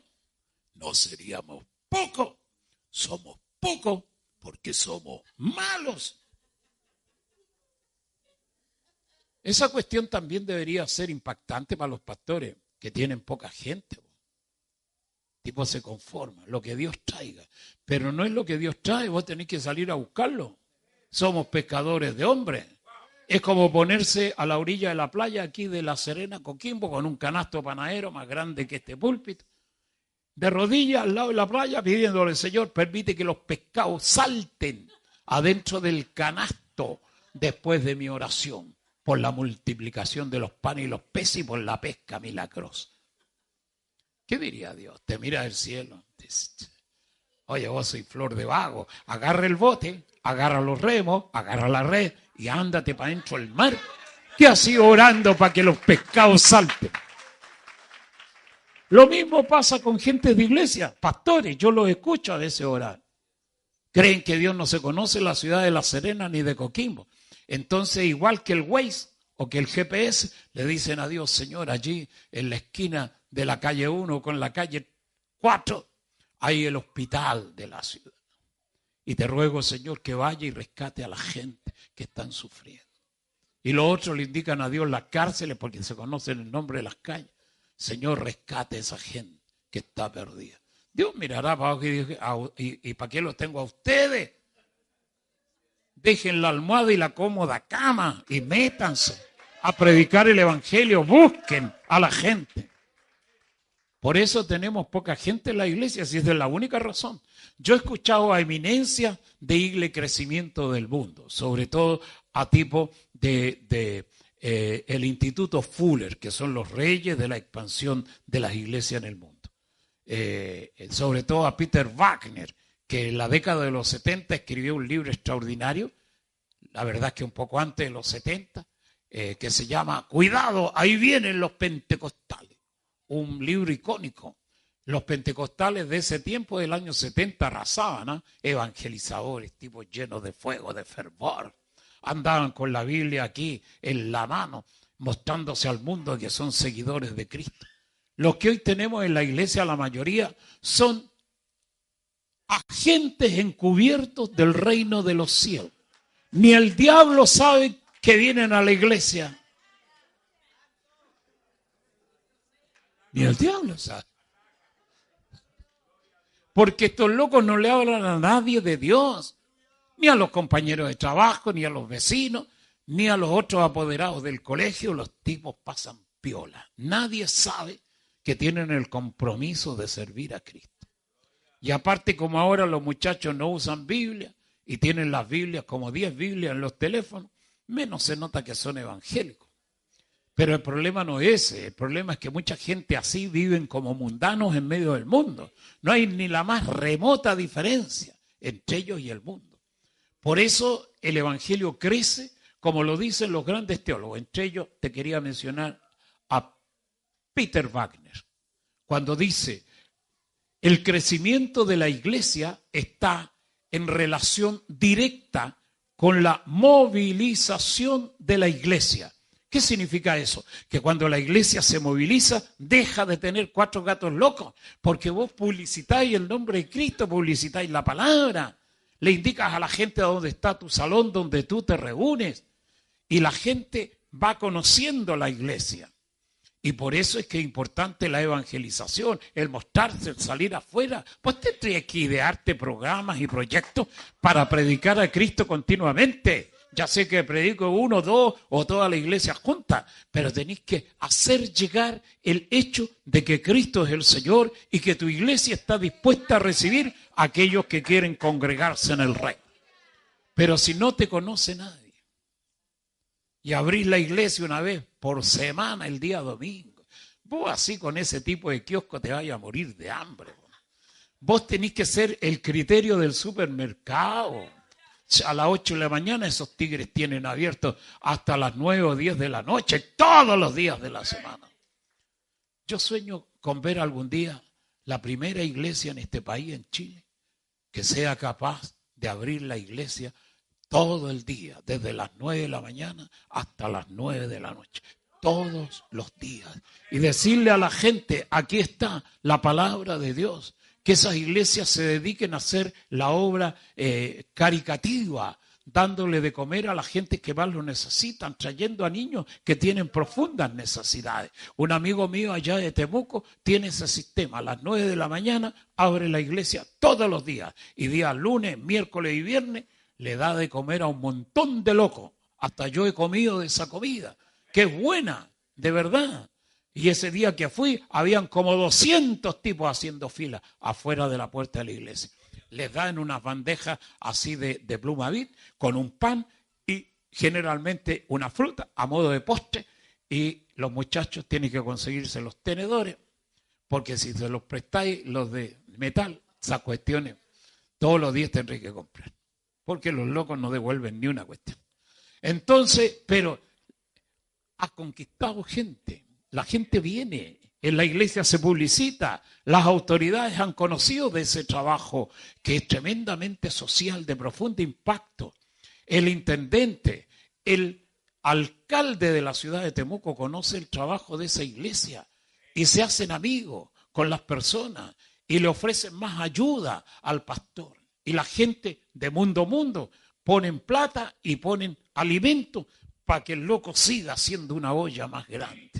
no seríamos pocos. Somos pocos porque somos malos. Esa cuestión también debería ser impactante para los pastores que tienen poca gente. Tipo se conforma, lo que Dios traiga. Pero no es lo que Dios trae, vos tenés que salir a buscarlo. Somos pescadores de hombres. Es como ponerse a la orilla de la playa aquí de La Serena, Coquimbo, con un canasto panadero más grande que este púlpito, de rodillas al lado de la playa, pidiéndole: Señor, permite que los pescados salten adentro del canasto después de mi oración, por la multiplicación de los panes y los peces y por la pesca milagrosa. ¿Qué diría Dios? Te mira del cielo. Oye, vos sois flor de vago. Agarra el bote, agarra los remos, agarra la red y ándate para dentro del mar. ¿Qué has ido orando para que los pescados salten? Lo mismo pasa con gente de iglesia, pastores. Yo los escucho a veces orar. Creen que Dios no se conoce en la ciudad de La Serena ni de Coquimbo. Entonces, igual que el Waze o que el GPS, le dicen a Dios: Señor, allí en la esquina de la calle 1 con la calle 4, hay el hospital de la ciudad. Y te ruego, Señor, que vaya y rescate a la gente que están sufriendo. Y los otros le indican a Dios las cárceles porque se conocen el nombre de las calles. Señor, rescate a esa gente que está perdida. Dios mirará para abajo y ¿para qué los tengo a ustedes? Dejen la almohada y la cómoda cama y métanse a predicar el evangelio. Busquen a la gente. Por eso tenemos poca gente en la iglesia, si es de la única razón. Yo he escuchado a eminencias de Iglesia Crecimiento del Mundo, sobre todo a tipo de el Instituto Fuller, que son los reyes de la expansión de las iglesias en el mundo. Sobre todo a Peter Wagner, que en la década de los 70 escribió un libro extraordinario, la verdad es que un poco antes de los 70, que se llama Cuidado, ahí vienen los pentecostales. Un libro icónico. Los pentecostales de ese tiempo, del año 70, arrasaban, evangelizadores, tipos llenos de fuego, de fervor. Andaban con la Biblia aquí en la mano, mostrándose al mundo que son seguidores de Cristo. Los que hoy tenemos en la iglesia, la mayoría, son agentes encubiertos del reino de los cielos. Ni el diablo sabe que vienen a la iglesia. Ni el diablo sabe. Porque estos locos no le hablan a nadie de Dios. Ni a los compañeros de trabajo, ni a los vecinos, ni a los otros apoderados del colegio. Los tipos pasan piola. Nadie sabe que tienen el compromiso de servir a Cristo. Y aparte, como ahora los muchachos no usan Biblia y tienen las Biblias como 10 Biblias en los teléfonos, menos se nota que son evangélicos. Pero el problema no es ese, el problema es que mucha gente así viven como mundanos en medio del mundo. No hay ni la más remota diferencia entre ellos y el mundo. Por eso el evangelio crece, como lo dicen los grandes teólogos. Entre ellos te quería mencionar a Peter Wagner, cuando dice: el crecimiento de la iglesia está en relación directa con la movilización de la iglesia. ¿Qué significa eso? Que cuando la iglesia se moviliza, deja de tener 4 gatos locos, porque vos publicitáis el nombre de Cristo, publicitáis la palabra, le indicas a la gente a dónde está tu salón, donde tú te reúnes, y la gente va conociendo la iglesia. Y por eso es que es importante la evangelización, el mostrarse, el salir afuera. Pues tendrías que idearte programas y proyectos para predicar a Cristo continuamente. Ya sé que predico 1, 2 o toda la iglesia junta, pero tenéis que hacer llegar el hecho de que Cristo es el Señor y que tu iglesia está dispuesta a recibir a aquellos que quieren congregarse en el reino. Pero si no te conoce nadie y abrís la iglesia una vez por semana el día domingo, vos así con ese tipo de kiosco te vayas a morir de hambre. Vos tenés que ser el criterio del supermercado. A las 8 de la mañana esos tigres tienen abierto hasta las 9 o 10 de la noche, todos los días de la semana. Yo sueño con ver algún día la primera iglesia en este país, en Chile, que sea capaz de abrir la iglesia todo el día, desde las 9 de la mañana hasta las 9 de la noche, todos los días. Y decirle a la gente: aquí está la palabra de Dios. Que esas iglesias se dediquen a hacer la obra caritativa, dándole de comer a la gente que más lo necesitan, trayendo a niños que tienen profundas necesidades. Un amigo mío allá de Temuco tiene ese sistema. A las 9 de la mañana abre la iglesia todos los días. Y días lunes, miércoles y viernes le da de comer a un montón de locos. Hasta yo he comido de esa comida, que es buena, de verdad. Y ese día que fui, habían como 200 tipos haciendo fila afuera de la puerta de la iglesia. Les dan unas bandejas así de Plumavit con un pan y generalmente una fruta a modo de postre. Y los muchachos tienen que conseguirse los tenedores, porque si se los prestáis los de metal, esas cuestiones, todos los días tendréis que comprar. Porque los locos no devuelven ni una cuestión. Entonces, pero ha conquistado gente. La gente viene, en la iglesia se publicita, las autoridades han conocido de ese trabajo que es tremendamente social, de profundo impacto. El intendente, el alcalde de la ciudad de Temuco conoce el trabajo de esa iglesia y se hacen amigos con las personas y le ofrecen más ayuda al pastor. Y la gente de mundo a mundo ponen plata y ponen alimento para que el loco siga haciendo una olla más grande.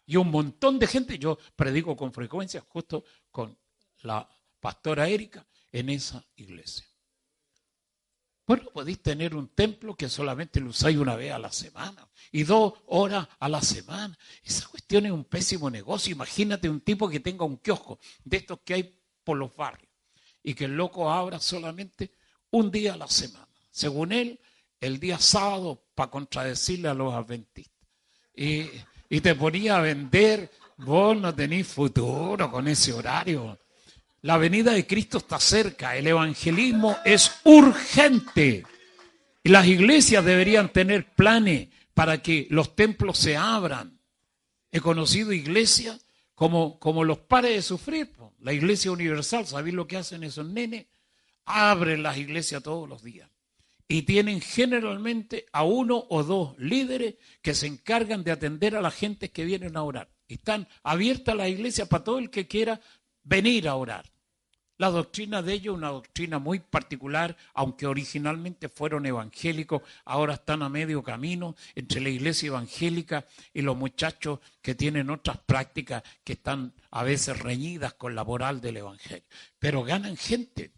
Y un montón de gente, yo predico con frecuencia justo con la pastora Erika en esa iglesia. Bueno, podéis tener un templo que solamente lo usáis una vez a la semana y 2 horas a la semana. Esa cuestión es un pésimo negocio. Imagínate un tipo que tenga un kiosco de estos que hay por los barrios y que el loco abra solamente un día a la semana. Según él, el día sábado para contradecirle a los adventistas. Y te ponía a vender, vos no tenés futuro con ese horario. La venida de Cristo está cerca, el evangelismo es urgente. Y las iglesias deberían tener planes para que los templos se abran. He conocido iglesias como los pares de sufrir. La iglesia universal, ¿sabéis lo que hacen esos nenes? Abren las iglesias todos los días. Y tienen generalmente a 1 o 2 líderes que se encargan de atender a la gente que vienen a orar. Están abiertas las iglesias para todo el que quiera venir a orar. La doctrina de ellos es una doctrina muy particular, aunque originalmente fueron evangélicos, ahora están a medio camino entre la iglesia evangélica y los muchachos que tienen otras prácticas que están a veces reñidas con la moral del evangelio. Pero ganan gente.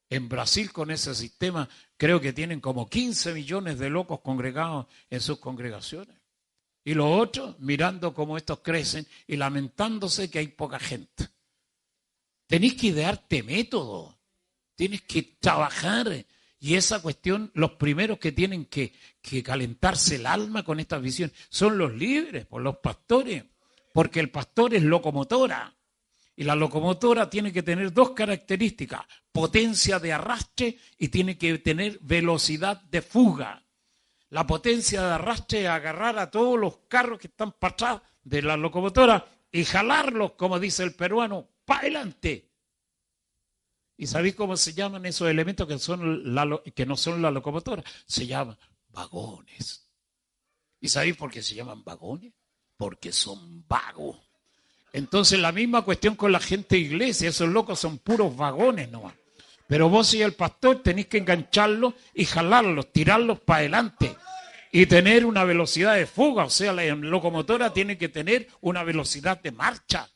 En Brasil con ese sistema creo que tienen como 15 millones de locos congregados en sus congregaciones. Y los otros mirando cómo estos crecen y lamentándose que hay poca gente. Tenés que idearte método, tienes que trabajar Y esa cuestión, los primeros que tienen que calentarse el alma con esta visión son los líderes, por los pastores, porque el pastor es locomotora. Y la locomotora tiene que tener dos características: potencia de arrastre y tiene que tener velocidad de fuga. La potencia de arrastre es agarrar a todos los carros que están para atrás de la locomotora y jalarlos, como dice el peruano, para adelante. ¿Y sabéis cómo se llaman esos elementos que no son la locomotora? Se llaman vagones. ¿Y sabéis por qué se llaman vagones? Porque son vagos. Entonces la misma cuestión con la gente de iglesia, esos locos son puros vagones nomás. Pero vos y el pastor tenéis que engancharlos y jalarlos, tirarlos para adelante y tener una velocidad de fuga. O sea, la locomotora tiene que tener una velocidad de marcha.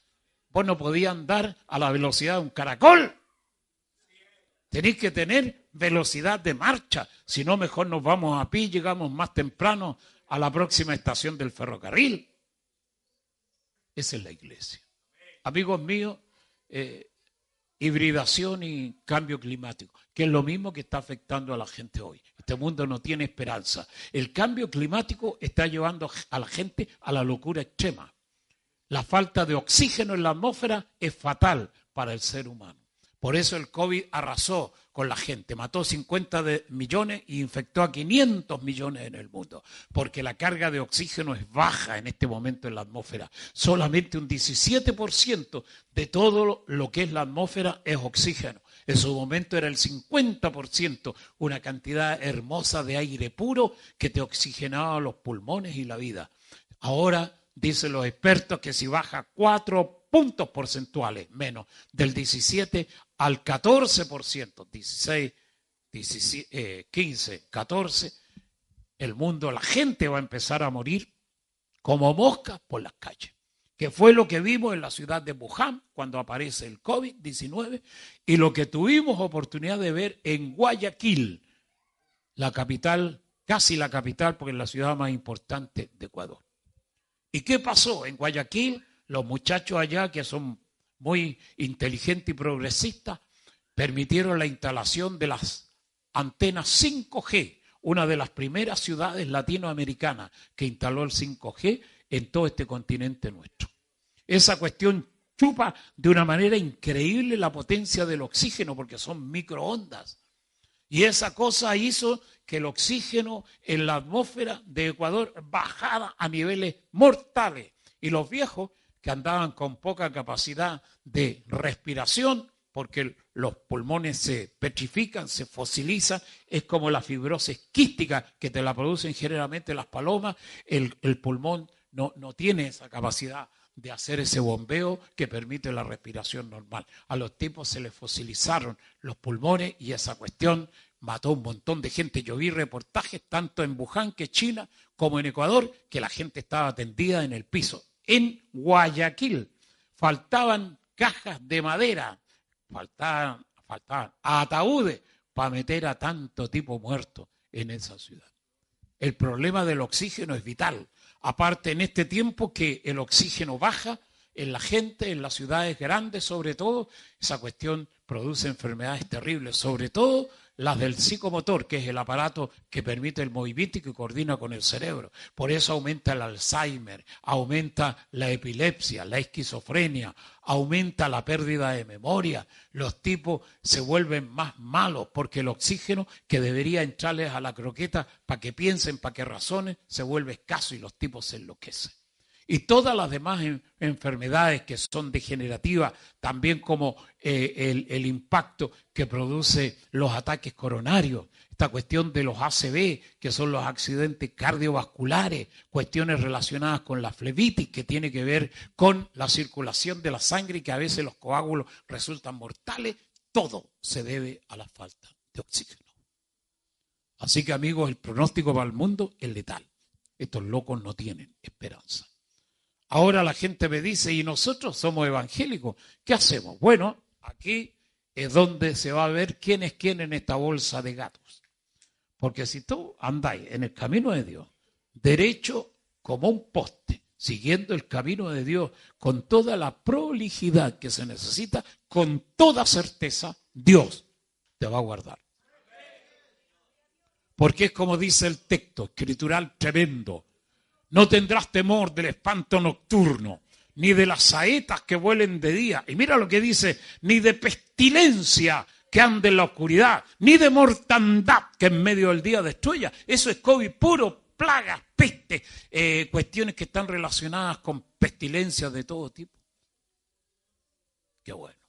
Vos no podías andar a la velocidad de un caracol. Tenéis que tener velocidad de marcha. Si no, mejor nos vamos a pie y llegamos más temprano a la próxima estación del ferrocarril. Esa es la iglesia. Amigos míos, hibridación y cambio climático, que es lo mismo que está afectando a la gente hoy. Este mundo no tiene esperanza. El cambio climático está llevando a la gente a la locura extrema. La falta de oxígeno en la atmósfera es fatal para el ser humano. Por eso el COVID arrasó con la gente, mató 50 millones y infectó a 500 millones en el mundo, porque la carga de oxígeno es baja en este momento en la atmósfera. Solamente un 17% de todo lo que es la atmósfera es oxígeno. En su momento era el 50%, una cantidad hermosa de aire puro que te oxigenaba los pulmones y la vida. Ahora dicen los expertos que si baja 4 puntos porcentuales menos, del 17 al 14%, 16, 15, 14, el mundo, la gente va a empezar a morir como moscas por las calles, que fue lo que vimos en la ciudad de Wuhan cuando aparece el COVID-19 y lo que tuvimos oportunidad de ver en Guayaquil, la capital, casi la capital, porque es la ciudad más importante de Ecuador. ¿Y qué pasó en Guayaquil? Los muchachos allá, que son muy inteligentes y progresistas, permitieron la instalación de las antenas 5G, una de las primeras ciudades latinoamericanas que instaló el 5G en todo este continente nuestro. Esa cuestión chupa de una manera increíble la potencia del oxígeno, porque son microondas. Y esa cosa hizo que el oxígeno en la atmósfera de Ecuador bajara a niveles mortales. Y los viejos que andaban con poca capacidad de respiración, porque los pulmones se petrifican, se fosilizan, es como la fibrosis quística que te la producen generalmente las palomas, el pulmón no tiene esa capacidad de hacer ese bombeo que permite la respiración normal. A los tipos se les fosilizaron los pulmones y esa cuestión mató un montón de gente. Yo vi reportajes tanto en Wuhan, que es China, como en Ecuador, que la gente estaba tendida en el piso. En Guayaquil faltaban cajas de madera, faltaban ataúdes para meter a tanto tipo muerto en esa ciudad. El problema del oxígeno es vital. Aparte, en este tiempo que el oxígeno baja en la gente, en las ciudades grandes sobre todo, esa cuestión produce enfermedades terribles, sobre todo las del psicomotor, que es el aparato que permite el movimiento y que coordina con el cerebro. Por eso aumenta el Alzheimer, aumenta la epilepsia, la esquizofrenia, aumenta la pérdida de memoria. Los tipos se vuelven más malos porque el oxígeno que debería entrarles a la croqueta para que piensen, para que razonen, se vuelve escaso y los tipos se enloquecen. Y todas las demás enfermedades que son degenerativas, también como el impacto que produce los ataques coronarios, esta cuestión de los ACV, que son los accidentes cardiovasculares, cuestiones relacionadas con la flebitis, que tiene que ver con la circulación de la sangre y que a veces los coágulos resultan mortales, todo se debe a la falta de oxígeno. Así que, amigos, el pronóstico para el mundo es letal. Estos locos no tienen esperanza. Ahora la gente me dice, y nosotros somos evangélicos, ¿qué hacemos? Bueno, aquí es donde se va a ver quién es quién en esta bolsa de gatos. Porque si tú andáis en el camino de Dios, derecho como un poste, siguiendo el camino de Dios con toda la prolijidad que se necesita, con toda certeza, Dios te va a guardar. Porque es como dice el texto, escritural tremendo. No tendrás temor del espanto nocturno, ni de las saetas que vuelen de día. Y mira lo que dice, ni de pestilencia que ande en la oscuridad, ni de mortandad que en medio del día destruya. Eso es COVID puro, plagas, peste, cuestiones que están relacionadas con pestilencias de todo tipo. Qué bueno.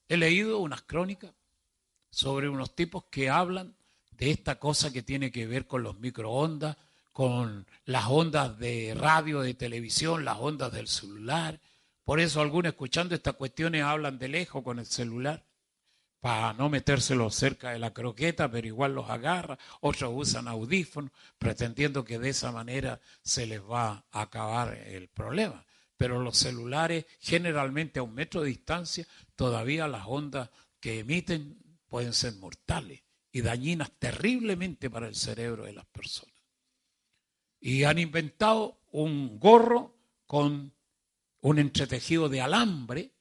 He leído unas crónicas sobre unos tipos que hablan de esta cosa que tiene que ver con los microondas, con las ondas de radio, de televisión, las ondas del celular. Por eso algunos escuchando estas cuestiones hablan de lejos con el celular, para no metérselo cerca de la croqueta, pero igual los agarra. Otros usan audífonos, pretendiendo que de esa manera se les va a acabar el problema. Pero los celulares, generalmente a 1 metro de distancia, todavía las ondas que emiten pueden ser mortales y dañinas terriblemente para el cerebro de las personas. Y han inventado un gorro con un entretejido de alambre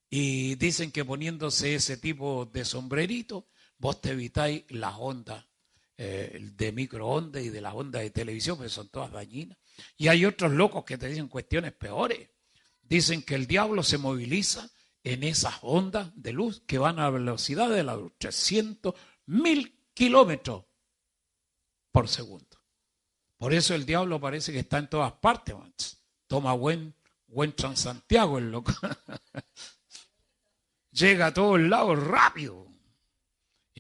y dicen que poniéndose ese tipo de sombrerito, vos te evitáis las ondas de microondas y de las ondas de televisión, que son todas dañinas. Y hay otros locos que te dicen cuestiones peores. Dicen que el diablo se moviliza en esas ondas de luz que van a la velocidad de la luz, 300.000 kilómetros por segundo. Por eso el diablo parece que está en todas partes. Toma buen Transantiago el loco. Llega a todos lados rápido.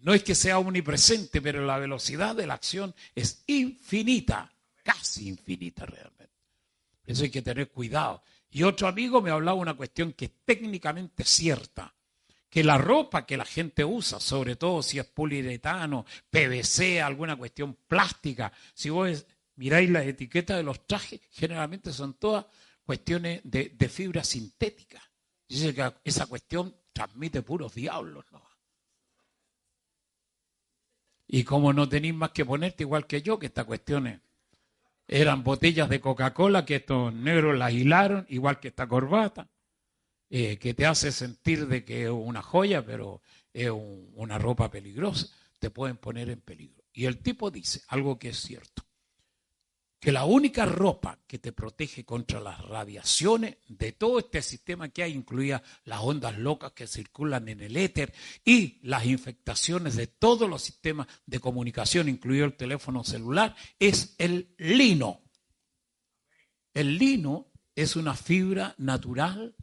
No es que sea omnipresente, pero la velocidad de la acción es infinita, casi infinita realmente. Por eso hay que tener cuidado. Y otro amigo me hablaba una cuestión que es técnicamente cierta, que la ropa que la gente usa, sobre todo si es poliuretano, PVC, alguna cuestión plástica, si vos miráis las etiquetas de los trajes, generalmente son todas cuestiones de fibra sintética. Dice que esa cuestión transmite puros diablos, ¿no? Y como no tenéis más que ponerte igual que yo, que estas cuestiones eran botellas de Coca-Cola que estos negros las hilaron, igual que esta corbata, que te hace sentir de que es una joya, pero es una ropa peligrosa, te pueden poner en peligro. Y el tipo dice algo que es cierto, que la única ropa que te protege contra las radiaciones de todo este sistema que hay, incluidas las ondas locas que circulan en el éter y las infectaciones de todos los sistemas de comunicación, incluido el teléfono celular, es el lino. El lino es una fibra natural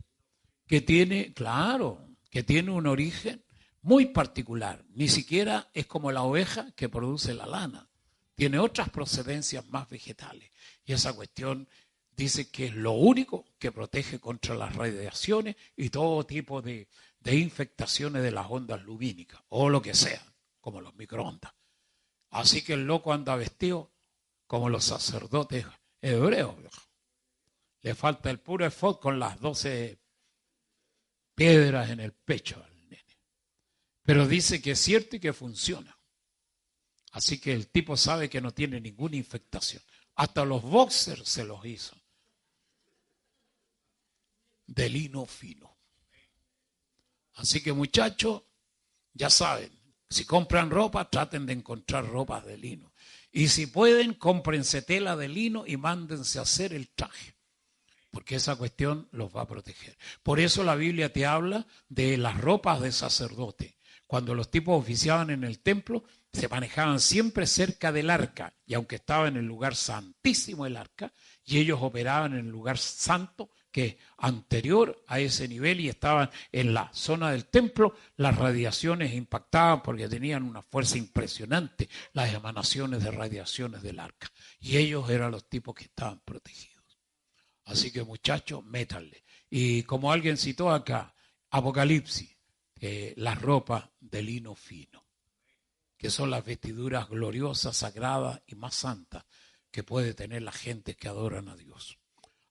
que tiene, claro, que tiene un origen muy particular. Ni siquiera es como la oveja que produce la lana. Tiene otras procedencias más vegetales. Y esa cuestión dice que es lo único que protege contra las radiaciones y todo tipo de infectaciones de las ondas lumínicas, o lo que sea, como los microondas. Así que el loco anda vestido como los sacerdotes hebreos. Le falta el puro efod con las 12 piedras en el pecho al nene. Pero dice que es cierto y que funciona. Así que el tipo sabe que no tiene ninguna infectación. Hasta los boxers se los hizo de lino fino. Así que muchachos, ya saben, si compran ropa, traten de encontrar ropas de lino. Y si pueden, cómprense tela de lino y mándense a hacer el traje. Porque esa cuestión los va a proteger. Por eso la Biblia te habla de las ropas de sacerdote. Cuando los tipos oficiaban en el templo, se manejaban siempre cerca del arca. Y aunque estaba en el lugar santísimo el arca, y ellos operaban en el lugar santo, que es anterior a ese nivel, y estaban en la zona del templo, las radiaciones impactaban porque tenían una fuerza impresionante, las emanaciones de radiaciones del arca. Y ellos eran los tipos que estaban protegidos. Así que muchachos, métanle. Y como alguien citó acá, Apocalipsis, las ropas de lino fino, que son las vestiduras gloriosas, sagradas y más santas que puede tener la gente que adoran a Dios.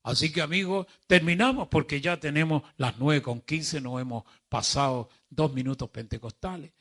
Así que amigos, terminamos porque ya tenemos las 9:15, nos hemos pasado 2 minutos pentecostales.